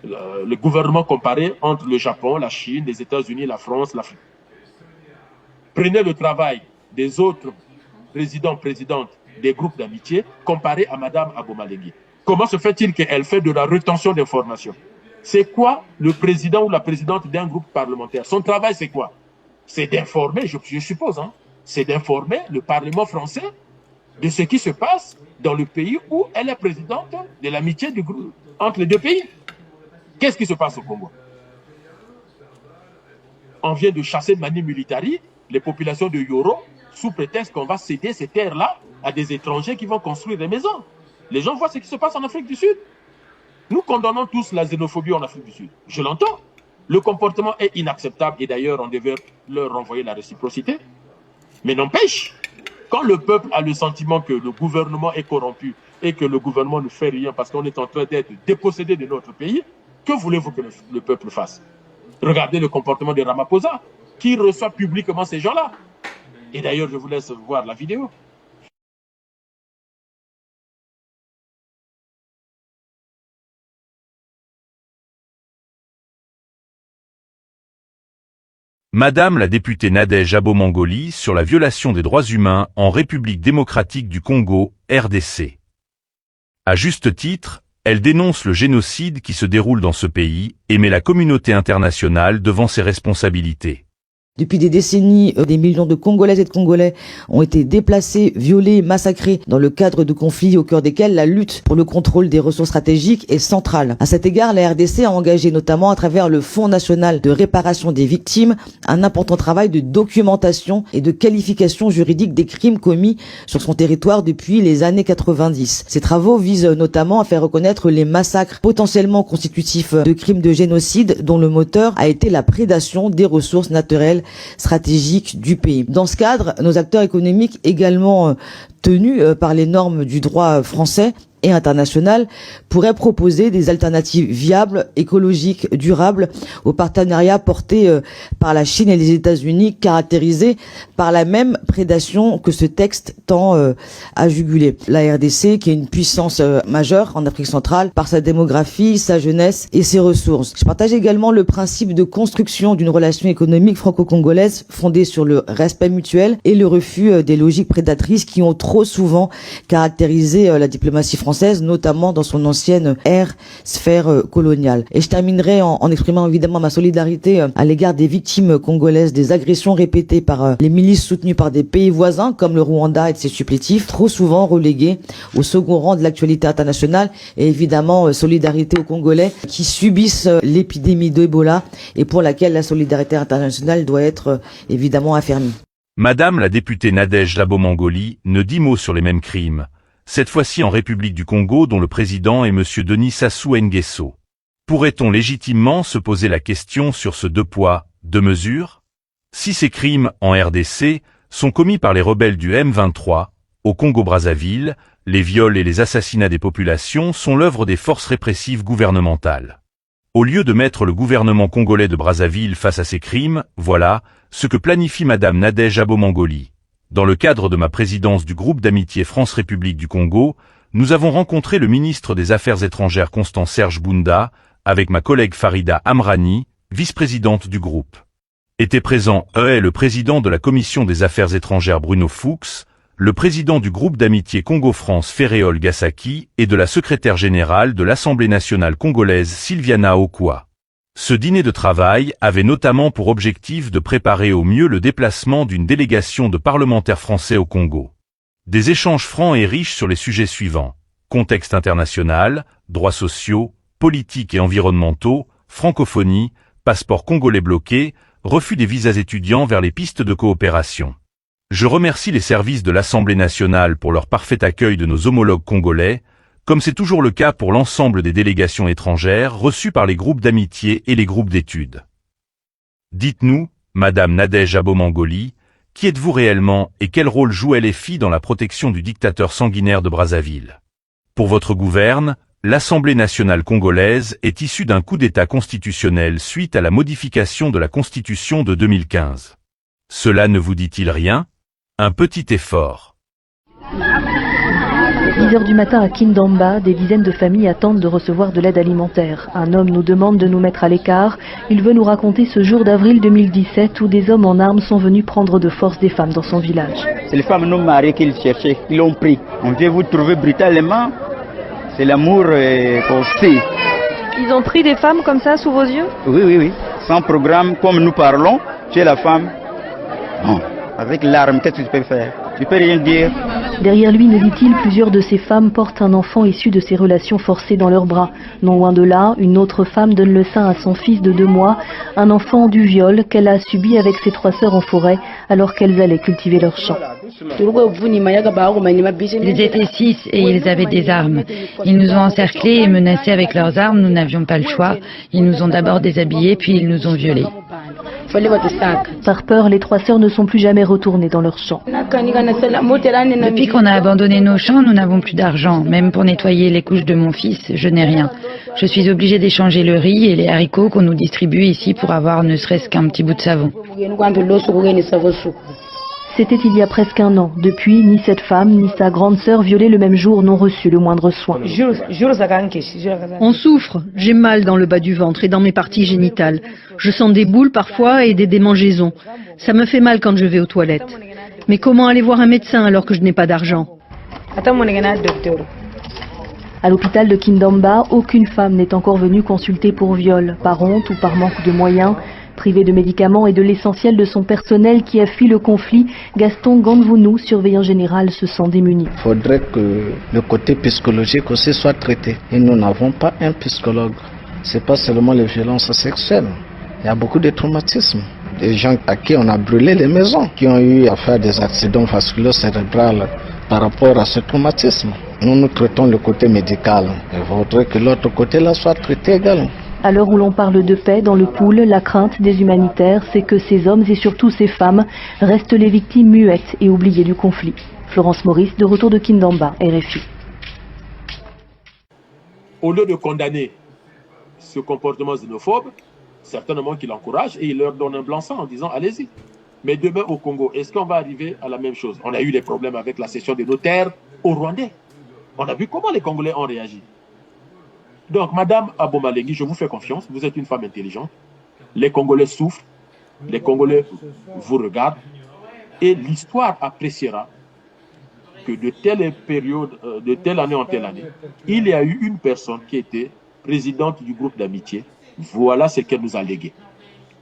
le gouvernement comparé entre le Japon, la Chine, les États-Unis, la France, l'Afrique. Prenez le travail des autres présidents-présidentes des groupes d'amitié comparé à Mme Abomalengui. Comment se fait-il qu'elle fait de la rétention d'informations? C'est quoi le président ou la présidente d'un groupe parlementaire? Son travail, c'est quoi? C'est d'informer, je suppose, hein, c'est d'informer le Parlement français de ce qui se passe dans le pays où elle est présidente de l'amitié du groupe entre les deux pays. Qu'est-ce qui se passe au Congo? On vient de chasser Mani Militari, les populations de Yoro, sous prétexte qu'on va céder ces terres-là à des étrangers qui vont construire des maisons. Les gens voient ce qui se passe en Afrique du Sud. Nous condamnons tous la xénophobie en Afrique du Sud. Je l'entends. Le comportement est inacceptable et d'ailleurs on devait leur renvoyer la réciprocité. Mais n'empêche, quand le peuple a le sentiment que le gouvernement est corrompu et que le gouvernement ne fait rien parce qu'on est en train d'être dépossédé de notre pays, que voulez-vous que le peuple fasse? Regardez le comportement de Ramaphosa, qui reçoit publiquement ces gens-là. Et d'ailleurs, je vous laisse voir la vidéo. Madame la députée Nadège Abo-Mangoli sur la violation des droits humains en République démocratique du Congo, RDC. À juste titre, elle dénonce le génocide qui se déroule dans ce pays et met la communauté internationale devant ses responsabilités. Depuis des décennies, des millions de Congolaises et de Congolais ont été déplacés, violés, massacrés dans le cadre de conflits au cœur desquels la lutte pour le contrôle des ressources stratégiques est centrale. À cet égard, la RDC a engagé notamment à travers le Fonds national de réparation des victimes un important travail de documentation et de qualification juridique des crimes commis sur son territoire depuis les années 90. Ces travaux visent notamment à faire reconnaître les massacres potentiellement constitutifs de crimes de génocide dont le moteur a été la prédation des ressources naturelles stratégique du pays. Dans ce cadre, nos acteurs économiques également tenus par les normes du droit français et international pourraient proposer des alternatives viables, écologiques, durables aux partenariats portés par la Chine et les États-Unis, caractérisés par la même prédation que ce texte tend à juguler. La RDC, qui est une puissance majeure en Afrique centrale par sa démographie, sa jeunesse et ses ressources. Je partage également le principe de construction d'une relation économique franco-congolaise fondée sur le respect mutuel et le refus des logiques prédatrices qui ont trop souvent caractérisé la diplomatie française, notamment dans son ancienne sphère coloniale. Et je terminerai en exprimant évidemment ma solidarité à l'égard des victimes congolaises des agressions répétées par les milices soutenues par des pays voisins comme le Rwanda et de ses supplétifs, trop souvent relégués au second rang de l'actualité internationale, et évidemment solidarité aux Congolais qui subissent l'épidémie d'Ebola et pour laquelle la solidarité internationale doit être évidemment affermie. Madame la députée Nadège Abo-Mangoli ne dit mot sur les mêmes crimes, cette fois-ci en République du Congo dont le président est M. Denis Sassou Nguesso. Pourrait-on légitimement se poser la question sur ce deux poids, deux mesures? Si ces crimes en RDC sont commis par les rebelles du M23, au Congo-Brazzaville, les viols et les assassinats des populations sont l'œuvre des forces répressives gouvernementales. Au lieu de mettre le gouvernement congolais de Brazzaville face à ces crimes, voilà ce que planifie Madame Nadège Abo-Mangoli. Dans le cadre de ma présidence du groupe d'amitié France-République du Congo, nous avons rencontré le ministre des Affaires étrangères Constant Serge Bounda, avec ma collègue Farida Amrani, vice-présidente du groupe. Étaient présents le président de la commission des Affaires étrangères Bruno Fuchs, le président du groupe d'amitié Congo-France Ferréol Gassaki et de la secrétaire générale de l'Assemblée nationale congolaise Sylviana Okwa. Ce dîner de travail avait notamment pour objectif de préparer au mieux le déplacement d'une délégation de parlementaires français au Congo. Des échanges francs et riches sur les sujets suivants: contexte international, droits sociaux, politiques et environnementaux, francophonie, passeport congolais bloqué, refus des visas étudiants vers les pistes de coopération. Je remercie les services de l'Assemblée nationale pour leur parfait accueil de nos homologues congolais, comme c'est toujours le cas pour l'ensemble des délégations étrangères reçues par les groupes d'amitié et les groupes d'études. Dites-nous, Madame Nadège Abo-Mangoli, qui êtes-vous réellement et quel rôle joue LFI dans la protection du dictateur sanguinaire de Brazzaville? Pour votre gouverne, l'Assemblée nationale congolaise est issue d'un coup d'État constitutionnel suite à la modification de la Constitution de 2015. Cela ne vous dit-il rien? Un petit effort. 10h du matin à Kindamba, des dizaines de familles attendent de recevoir de l'aide alimentaire. Un homme nous demande de nous mettre à l'écart. Il veut nous raconter ce jour d'avril 2017 où des hommes en armes sont venus prendre de force des femmes dans son village. C'est les femmes non mariées qu'ils cherchaient, ils l'ont pris. On vient vous trouver brutalement. C'est l'amour qu'on sait. Ils ont pris des femmes comme ça sous vos yeux? Oui. Sans programme, comme nous parlons, chez la femme. Bon, avec l'arme, qu'est-ce que tu peux faire? tu peux rien dire. Derrière lui, nous dit-il, plusieurs de ces femmes portent un enfant issu de ces relations forcées dans leurs bras. Non loin de là, une autre femme donne le sein à son fils de 2 mois, un enfant du viol qu'elle a subi avec ses 3 sœurs en forêt alors qu'elles allaient cultiver leur champ. Ils étaient 6 et ils avaient des armes. Ils nous ont encerclés et menacés avec leurs armes, nous n'avions pas le choix. Ils nous ont d'abord déshabillés puis ils nous ont violés. Par peur, les 3 sœurs ne sont plus jamais retournées dans leur champ. Depuis qu'on a abandonné nos champs, nous n'avons plus d'argent. Même pour nettoyer les couches de mon fils, je n'ai rien. Je suis obligée d'échanger le riz et les haricots qu'on nous distribue ici pour avoir ne serait-ce qu'un petit bout de savon. C'était il y a presque 1 an. Depuis, ni cette femme, ni sa grande sœur violée le même jour n'ont reçu le moindre soin. On souffre. J'ai mal dans le bas du ventre et dans mes parties génitales. Je sens des boules parfois et des démangeaisons. Ça me fait mal quand je vais aux toilettes. Mais comment aller voir un médecin alors que je n'ai pas d'argent? À l'hôpital de Kindamba, aucune femme n'est encore venue consulter pour viol, par honte ou par manque de moyens. Privé de médicaments et de l'essentiel de son personnel qui a fui le conflit, Gaston Gandvounou, surveillant général, se sent démuni. Il faudrait que le côté psychologique aussi soit traité. Et nous n'avons pas un psychologue. Ce n'est pas seulement les violences sexuelles. Il y a beaucoup de traumatismes. Des gens à qui on a brûlé les maisons, qui ont eu à faire des accidents vasculo-cérébraux par rapport à ce traumatisme. Nous traitons le côté médical. Il faudrait que l'autre côté là soit traité également. À l'heure où l'on parle de paix dans le pool, la crainte des humanitaires, c'est que ces hommes et surtout ces femmes restent les victimes muettes et oubliées du conflit. Florence Maurice, de retour de Kindamba, RFI. Au lieu de condamner ce comportement xénophobe, certainement qu'il encourage et il leur donne un blanc-seing en disant allez-y. Mais demain au Congo, est-ce qu'on va arriver à la même chose? On a eu des problèmes avec la cession des notaires au Rwandais. On a vu comment les Congolais ont réagi. Donc, Madame Abomalengi, je vous fais confiance, vous êtes une femme intelligente. Les Congolais souffrent, les Congolais vous regardent, et l'histoire appréciera que de telle période, de telle année en telle année, il y a eu une personne qui était présidente du groupe d'amitié. Voilà ce qu'elle nous a légué.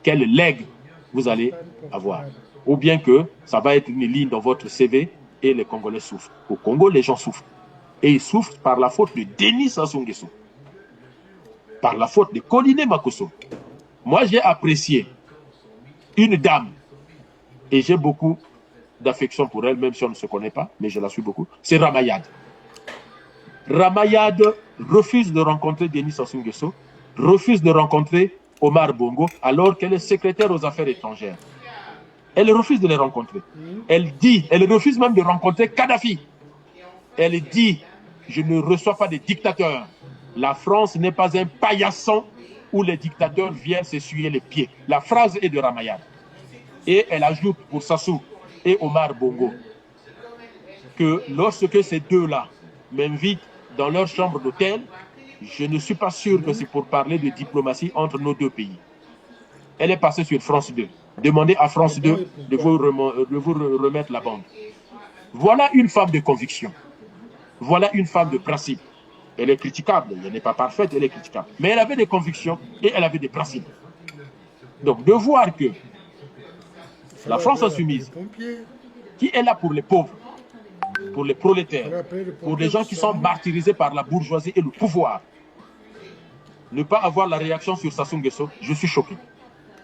Quel legs vous allez avoir. Ou bien que ça va être une ligne dans votre CV et les Congolais souffrent. Au Congo, les gens souffrent. Et ils souffrent par la faute de Denis Sassou Nguesso. Par la faute de Koliné Makosso. Moi, j'ai apprécié une dame, et j'ai beaucoup d'affection pour elle, même si on ne se connaît pas, mais je la suis beaucoup, c'est Ramayad. Ramayad refuse de rencontrer Denis Sassou Nguesso, refuse de rencontrer Omar Bongo, alors qu'elle est secrétaire aux affaires étrangères. Elle refuse de les rencontrer. Elle refuse même de rencontrer Kadhafi. Elle dit, je ne reçois pas des dictateurs. La France n'est pas un paillasson où les dictateurs viennent s'essuyer les pieds. La phrase est de Ramayad. Et elle ajoute pour Sassou et Omar Bongo que lorsque ces deux-là m'invitent dans leur chambre d'hôtel, je ne suis pas sûr que c'est pour parler de diplomatie entre nos deux pays. Elle est passée sur France 2. Demandez à France 2 de vous remettre la bande. Voilà une femme de conviction. Voilà une femme de principe. Elle est critiquable, elle n'est pas parfaite, elle est critiquable. Mais elle avait des convictions et elle avait des principes. Donc de voir que la France insoumise, qui est là pour les pauvres, pour les prolétaires, pour les gens qui sont martyrisés par la bourgeoisie et le pouvoir, ne pas avoir la réaction sur Sassou Nguesso, je suis choqué.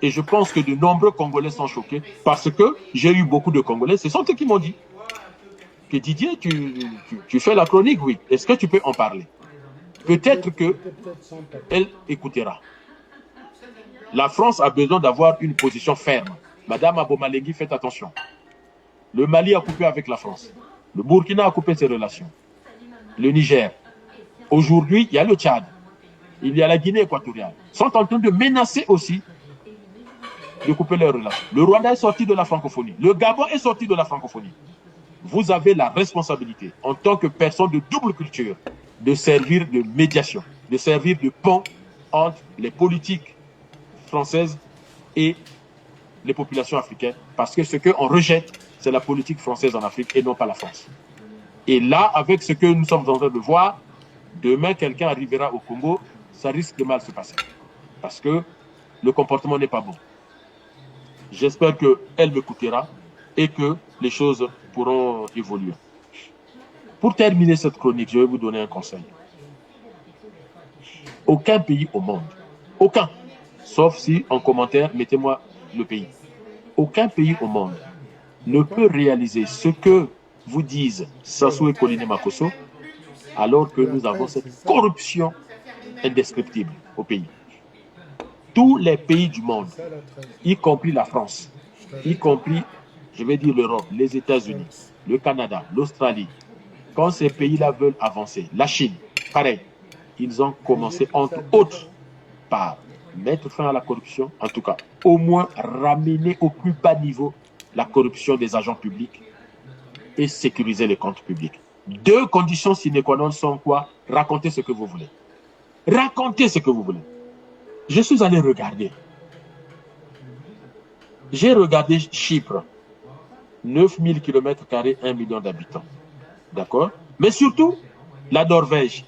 Et je pense que de nombreux Congolais sont choqués parce que j'ai eu beaucoup de Congolais, ce sont eux qui m'ont dit que Didier, tu fais la chronique, oui. Est-ce que tu peux en parler? Peut-être qu'elle écoutera. La France a besoin d'avoir une position ferme. Madame Abomalengi, faites attention. Le Mali a coupé avec la France. Le Burkina a coupé ses relations. Le Niger. Aujourd'hui, il y a le Tchad. Il y a la Guinée équatoriale. Ils sont en train de menacer aussi de couper leurs relations. Le Rwanda est sorti de la francophonie. Le Gabon est sorti de la francophonie. Vous avez la responsabilité, en tant que personne de double culture, de servir de médiation, de servir de pont entre les politiques françaises et les populations africaines. Parce que ce qu'on rejette, c'est la politique française en Afrique et non pas la France. Et là, avec ce que nous sommes en train de voir, demain, quelqu'un arrivera au Congo, ça risque de mal se passer. Parce que le comportement n'est pas bon. J'espère qu'elle m'écoutera et que les choses pourront évoluer. Pour terminer cette chronique, je vais vous donner un conseil. Aucun pays au monde, aucun, sauf si en commentaire, mettez-moi le pays, aucun pays au monde ne peut réaliser ce que vous disent Sassou et Colline Makosso, alors que nous avons cette corruption indescriptible au pays. Tous les pays du monde, y compris la France, y compris, je vais dire l'Europe, les États-Unis, le Canada, l'Australie, quand ces pays-là veulent avancer, la Chine, pareil, ils ont commencé entre autres par mettre fin à la corruption, en tout cas, au moins ramener au plus bas niveau la corruption des agents publics et sécuriser les comptes publics. Deux conditions sine qua non sont quoi? Racontez ce que vous voulez. Racontez ce que vous voulez. Je suis allé regarder. J'ai regardé Chypre. 9000 km², 1 million d'habitants. D'accord? Mais surtout, la Norvège.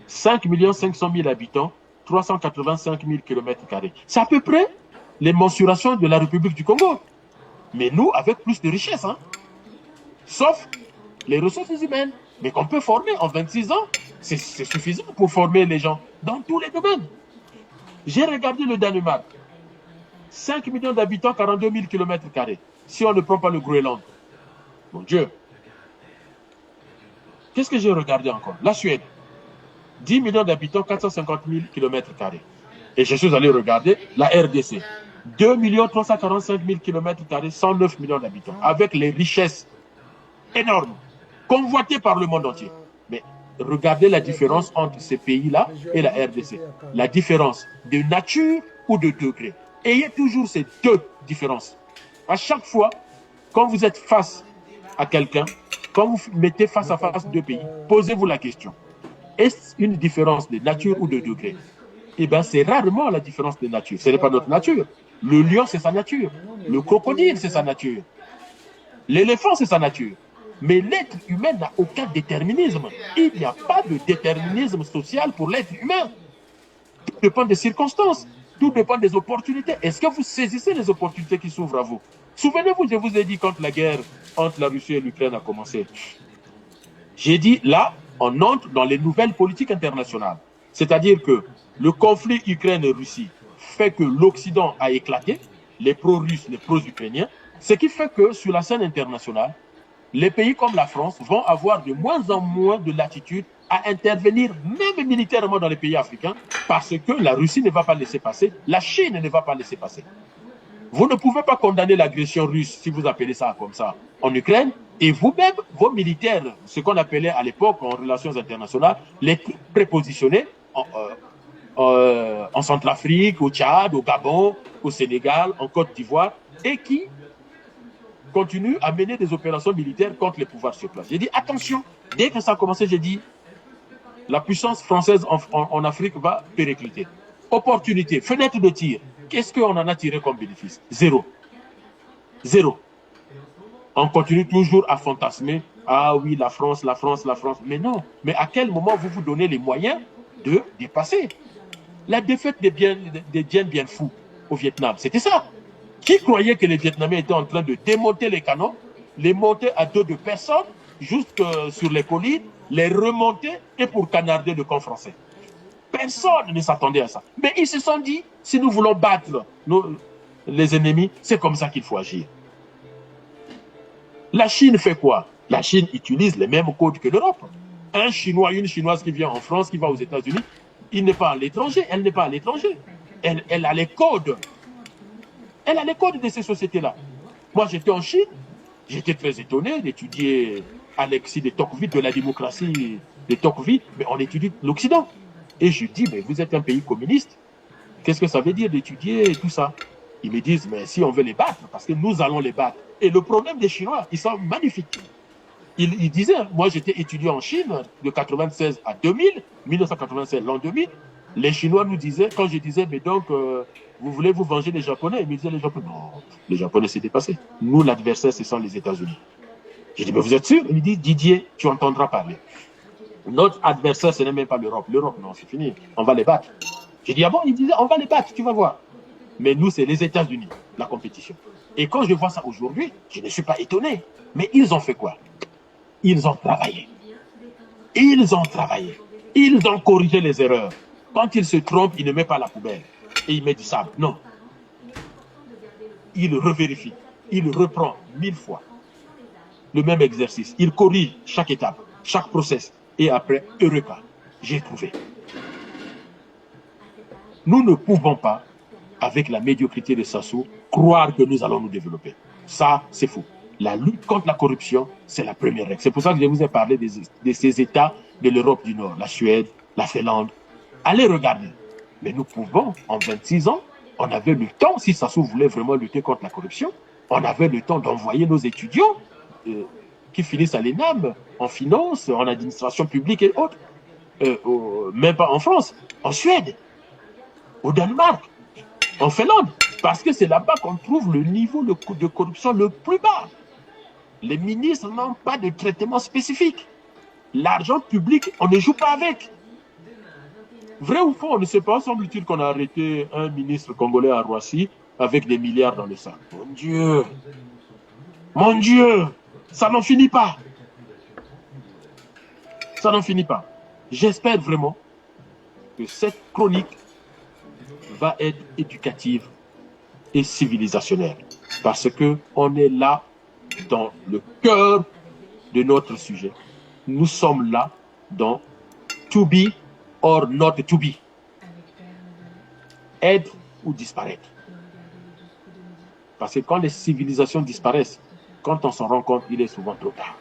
5 500 000 habitants, 385 000 km². C'est à peu près les mensurations de la République du Congo. Mais nous, avec plus de richesse. Hein? Sauf les ressources humaines. Mais qu'on peut former en 26 ans, c'est suffisant pour former les gens dans tous les domaines. J'ai regardé le Danemark. 5 millions d'habitants, 42 000 km². Si on ne prend pas le Groenland. Mon Dieu. Qu'est-ce que j'ai regardé encore? La Suède. 10 millions d'habitants, 450 000 km². Et je suis allé regarder la RDC. 2 345 000 km², 109 millions d'habitants. Avec les richesses énormes, convoitées par le monde entier. Mais regardez la différence entre ces pays-là et la RDC. La différence de nature ou de degré. Ayez toujours ces deux différences. À chaque fois, quand vous êtes face à quelqu'un, quand vous mettez face à face deux pays, posez-vous la question. Est-ce une différence de nature ou de degré? Eh bien, c'est rarement la différence de nature. Ce n'est pas notre nature. Le lion, c'est sa nature. Le crocodile, c'est sa nature. L'éléphant, c'est sa nature. Mais l'être humain n'a aucun déterminisme. Il n'y a pas de déterminisme social pour l'être humain. Tout dépend des circonstances. Tout dépend des opportunités. Est-ce que vous saisissez les opportunités qui s'ouvrent à vous? Souvenez-vous, je vous ai dit quand la guerre entre la Russie et l'Ukraine a commencé. J'ai dit, là, on entre dans les nouvelles politiques internationales. C'est-à-dire que le conflit Ukraine-Russie fait que l'Occident a éclaté, les pro-russes, les pro-ukrainiens, ce qui fait que sur la scène internationale, les pays comme la France vont avoir de moins en moins de latitude à intervenir, même militairement dans les pays africains, parce que la Russie ne va pas laisser passer, la Chine ne va pas laisser passer. Vous ne pouvez pas condamner l'agression russe, si vous appelez ça comme ça, en Ukraine, et vous-même, vos militaires, ce qu'on appelait à l'époque en relations internationales, les prépositionnés en Centrafrique, au Tchad, au Gabon, au Sénégal, en Côte d'Ivoire, et qui continuent à mener des opérations militaires contre les pouvoirs sur place. J'ai dit, attention, dès que ça a commencé, j'ai dit, la puissance française en Afrique va péricliter. Opportunité, fenêtre de tir. Qu'est-ce qu'on en a tiré comme bénéfice? Zéro. Zéro. On continue toujours à fantasmer. Ah oui, la France, la France, la France. Mais non. Mais à quel moment vous vous donnez les moyens de dépasser? La défaite des Dien Bien Phu au Vietnam, c'était ça. Qui croyait que les Vietnamiens étaient en train de démonter les canons, les monter à dos de personnes, jusque sur les collines, les remonter et pour canarder le camp français? Personne ne s'attendait à ça. Mais ils se sont dit, si nous voulons battre les ennemis, c'est comme ça qu'il faut agir. La Chine fait quoi? La Chine utilise les mêmes codes que l'Europe. Un Chinois, une Chinoise qui vient en France, qui va aux États-Unis, il n'est pas à l'étranger, elle n'est pas à l'étranger. Elle a les codes. Elle a les codes de ces sociétés-là. Moi, j'étais en Chine, j'étais très étonné d'étudier Alexis de Tocqueville, de la démocratie de Tocqueville, mais on étudie l'Occident. Et je dis, mais vous êtes un pays communiste, qu'est-ce que ça veut dire d'étudier tout ça? Ils me disent, mais si on veut les battre, parce que nous allons les battre. Et le problème des Chinois, ils sont magnifiques. Ils disaient, moi j'étais étudiant en Chine de 1996 à 2000, 1996, l'an 2000. Les Chinois nous disaient, quand je disais, mais donc, vous voulez vous venger des Japonais? Ils me disaient, les Japonais, non, les Japonais s'est dépassé. Nous, l'adversaire, ce sont les États-Unis. J'ai dit, mais vous êtes sûr? Il me dit, Didier, tu entendras parler. Notre adversaire, ce n'est même pas l'Europe. L'Europe, non, c'est fini. On va les battre. J'ai dit, ah bon? Il disait, on va les battre, tu vas voir. Mais nous, c'est les États-Unis, la compétition. Et quand je vois ça aujourd'hui, je ne suis pas étonné. Mais ils ont fait quoi? Ils ont travaillé. Ils ont travaillé. Ils ont corrigé les erreurs. Quand ils se trompent, ils ne mettent pas la poubelle. Et ils mettent du sable. Non. Ils revérifient. Ils reprennent 1000 fois le même exercice. Ils corrigent chaque étape, chaque process. Et après, eureka, j'ai trouvé. Nous ne pouvons pas, avec la médiocrité de Sassou, croire que nous allons nous développer. Ça, c'est fou. La lutte contre la corruption, c'est la première règle. C'est pour ça que je vous ai parlé de ces États de l'Europe du Nord, la Suède, la Finlande. Allez regarder. Mais nous pouvons, en 26 ans, on avait le temps, si Sassou voulait vraiment lutter contre la corruption, on avait le temps d'envoyer nos étudiants qui finissent à l'ENAM, en finance, en administration publique et autres, même pas en France, en Suède, au Danemark, en Finlande, parce que c'est là-bas qu'on trouve le niveau de corruption le plus bas. Les ministres n'ont pas de traitement spécifique. L'argent public, on ne joue pas avec. Vrai ou faux, on ne sait pas, semble-t-il qu'on a arrêté un ministre congolais à Roissy avec des milliards dans le sac. Mon Dieu, ça n'en finit pas. Ça n'en finit pas. J'espère vraiment que cette chronique va être éducative et civilisationnelle. Parce qu'on est là dans le cœur de notre sujet. Nous sommes là dans to be or not to be. Être ou disparaître. Parce que quand les civilisations disparaissent, quand on s'en rend compte, il est souvent trop tard.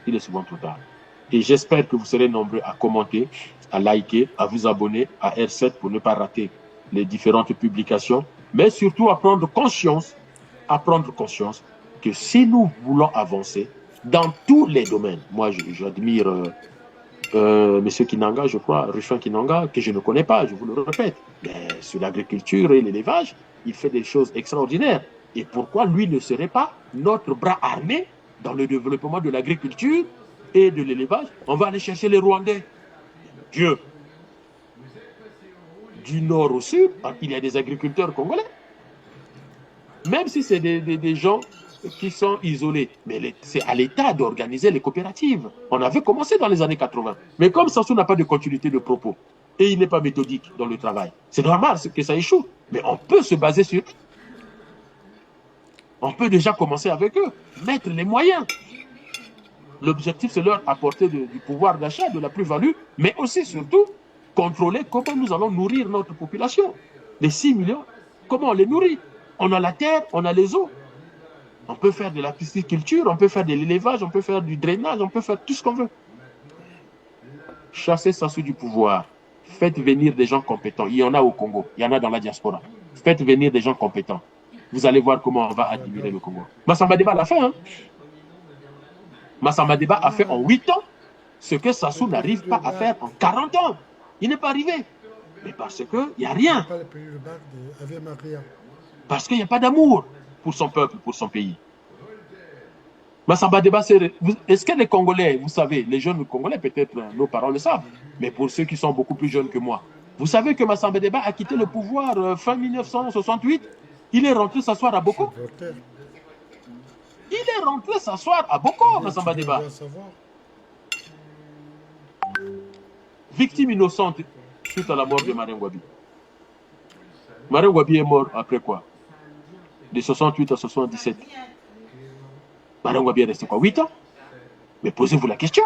Il est souvent trop tard. Et j'espère que vous serez nombreux à commenter, à liker, à vous abonner à R7 pour ne pas rater les différentes publications, mais surtout à prendre conscience que si nous voulons avancer dans tous les domaines, moi j'admire M. Kinanga, je crois, Rufin Kinanga, que je ne connais pas, je vous le répète, mais sur l'agriculture et l'élevage, il fait des choses extraordinaires. Et pourquoi lui ne serait pas notre bras armé dans le développement de l'agriculture et de l'élevage? On va aller chercher les Rwandais. Dieu. Du nord au sud, il y a des agriculteurs congolais. Même si c'est des gens qui sont isolés. Mais c'est à l'État d'organiser les coopératives. On avait commencé dans les années 80. Mais comme Sassou n'a pas de continuité de propos, et il n'est pas méthodique dans le travail, c'est normal que ça échoue. Mais on peut se baser sur eux. On peut déjà commencer avec eux, mettre les moyens. L'objectif, c'est leur apporter du pouvoir d'achat, de la plus-value, mais aussi, surtout, contrôler comment nous allons nourrir notre population. Les 6 millions, comment on les nourrit? On a la terre, on a les eaux. On peut faire de la pisciculture, on peut faire de l'élevage, on peut faire du drainage, on peut faire tout ce qu'on veut. Chassez Sassou du pouvoir. Faites venir des gens compétents. Il y en a au Congo, il y en a dans la diaspora. Faites venir des gens compétents. Vous allez voir comment on va admirer le Congo. Massamba Deba l'a fait. Hein? Massamba Deba a fait en 8 ans ce que Sassou n'arrive pas à faire en 40 ans. Il n'est pas arrivé. Mais parce qu'il n'y a rien. Parce qu'il n'y a pas d'amour pour son peuple, pour son pays. Massamba Deba, est-ce que les Congolais, vous savez, les jeunes Congolais, peut-être nos parents le savent, mais pour ceux qui sont beaucoup plus jeunes que moi, vous savez que Massamba Deba a quitté le pouvoir fin 1968. Il est rentré s'asseoir à Boko. Il est rentré s'asseoir à Boko, Massamba Deba. Victime innocente suite à la mort de Marien Ngouabi. Marien Ngouabi est mort après quoi? De 68 à 77. Marien Ngouabi est resté quoi? 8 ans? Mais posez-vous la question.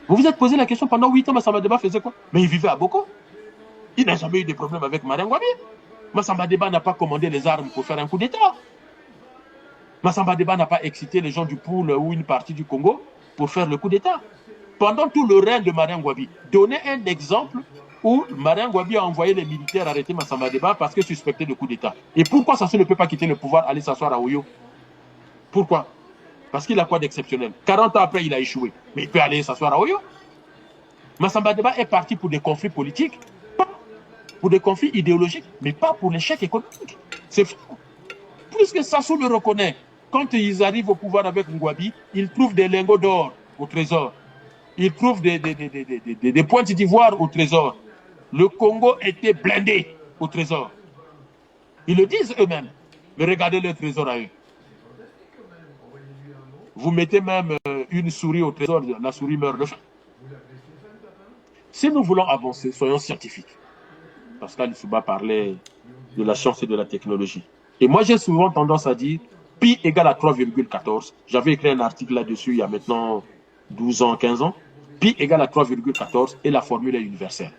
Vous vous êtes posé la question pendant 8 ans, Massamba Deba faisait quoi? Mais il vivait à Boko. Il n'a jamais eu de problème avec Marien Ngouabi. Massamba Deba n'a pas commandé les armes pour faire un coup d'État. Massamba Deba n'a pas excité les gens du Poul ou une partie du Congo pour faire le coup d'État. Pendant tout le règne de Marien Ngouabi, donnez un exemple où Marien Ngouabi a envoyé les militaires arrêter Massamba Deba parce que suspecté de coup d'État. Et pourquoi Sassou ne peut pas quitter le pouvoir, aller s'asseoir à Oyo? Pourquoi? Parce qu'il a quoi d'exceptionnel? 40 ans après, il a échoué. Mais il peut aller s'asseoir à Oyo. Massamba Deba est parti pour des conflits politiques, pour des conflits idéologiques, mais pas pour l'échec économique. C'est fou. Puisque Sassou le reconnaît, quand ils arrivent au pouvoir avec Ngouabi, ils trouvent des lingots d'or au trésor. Ils trouvent des pointes d'ivoire au trésor. Le Congo était blindé au trésor. Ils le disent eux-mêmes. Mais regardez le trésor à eux. Vous mettez même une souris au trésor, la souris meurt de faim. Si nous voulons avancer, soyons scientifiques. Pascal Lissouba parlait de la science et de la technologie. Et moi, j'ai souvent tendance à dire pi égale à 3,14. J'avais écrit un article là-dessus il y a maintenant 12 ans, 15 ans. Pi égale à 3,14 et la formule est universelle.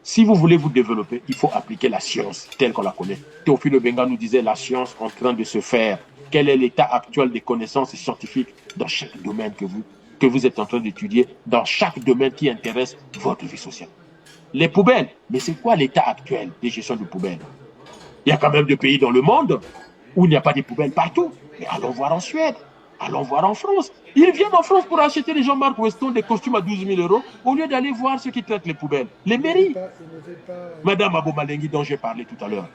Si vous voulez vous développer, il faut appliquer la science telle qu'on la connaît. Théophile Obenga nous disait la science en train de se faire. Quel est l'état actuel des connaissances scientifiques dans chaque domaine que vous êtes en train d'étudier, dans chaque domaine qui intéresse votre vie sociale. Les poubelles, mais c'est quoi l'état actuel des gestions de poubelles? Il y a quand même des pays dans le monde où il n'y a pas de poubelles partout. Mais allons voir en Suède, allons voir en France. Ils viennent en France pour acheter les Jean-Marc Weston des costumes à 12 000 € au lieu d'aller voir ceux qui traitent les poubelles. Les mairies. Madame Abomalenghi dont j'ai parlé tout à l'heure,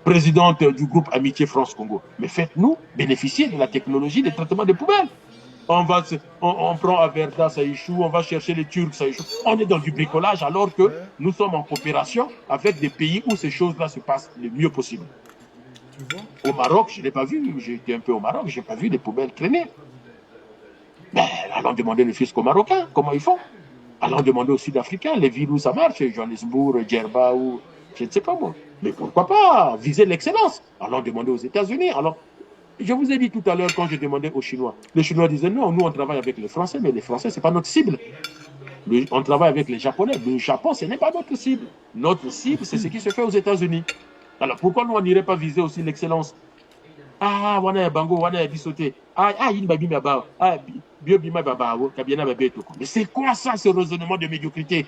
présidente du groupe Amitié France-Congo. Mais faites-nous bénéficier de la technologie de traitement des poubelles. On prend à Verda, ça échoue, on va chercher les Turcs, ça échoue. On est dans du bricolage alors que nous sommes en coopération avec des pays où ces choses-là se passent le mieux possible. Au Maroc, je ne l'ai pas vu, j'ai été un peu au Maroc, je n'ai pas vu des poubelles traîner. Mais allons demander le fisc aux Marocains, comment ils font. Allons demander aux Sud-Africains, les villes où ça marche, Johannesburg, Djerba, ou je ne sais pas moi. Mais pourquoi pas viser l'excellence? Allons demander aux États-Unis. Alors, je vous ai dit tout à l'heure quand je demandais aux Chinois. Les Chinois disaient non, nous on travaille avec les Français, mais les Français, ce n'est pas notre cible. On travaille avec les Japonais. Le Japon, ce n'est pas notre cible. Notre cible, c'est ce qui se fait aux États-Unis. Alors pourquoi nous, on n'irait pas viser aussi l'excellence? Ah, wana bango, wana bisoté. Ah, il m'a bimé ba. Ah, bio bima baba, kabiena babeto. Mais c'est quoi ça, ce raisonnement de médiocrité?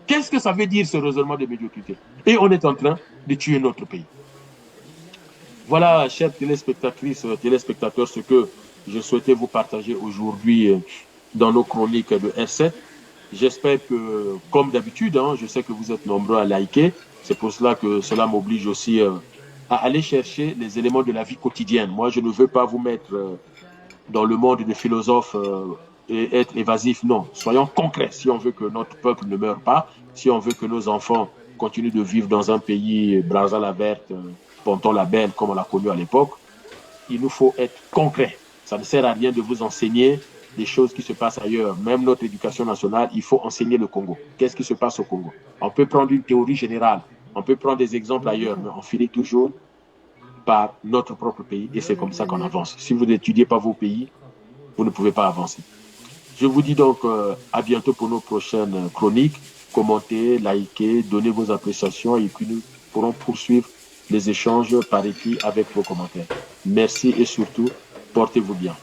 Qu'est-ce que ça veut dire, ce raisonnement de médiocrité? Et on est en train de tuer notre pays. Voilà, chers téléspectatrices, téléspectateurs, ce que je souhaitais vous partager aujourd'hui dans nos chroniques de R7. J'espère que, comme d'habitude, je sais que vous êtes nombreux à liker. C'est pour cela que cela m'oblige aussi à aller chercher les éléments de la vie quotidienne. Moi, je ne veux pas vous mettre dans le monde des philosophes et être évasif. Non, soyons concrets. Si on veut que notre peuple ne meure pas, si on veut que nos enfants continuent de vivre dans un pays Brazza la verte, Ponton la belle, comme on l'a connu à l'époque, il nous faut être concret. Ça ne sert à rien de vous enseigner des choses qui se passent ailleurs. Même notre éducation nationale, il faut enseigner le Congo. Qu'est-ce qui se passe au Congo? On peut prendre une théorie générale, on peut prendre des exemples ailleurs, mais on finit toujours par notre propre pays et c'est comme ça qu'on avance. Si vous n'étudiez pas vos pays, vous ne pouvez pas avancer. Je vous dis donc à bientôt pour nos prochaines chroniques. Commentez, likez, donnez vos appréciations et puis nous pourrons poursuivre les échanges par écrit avec vos commentaires. Merci et surtout, portez-vous bien.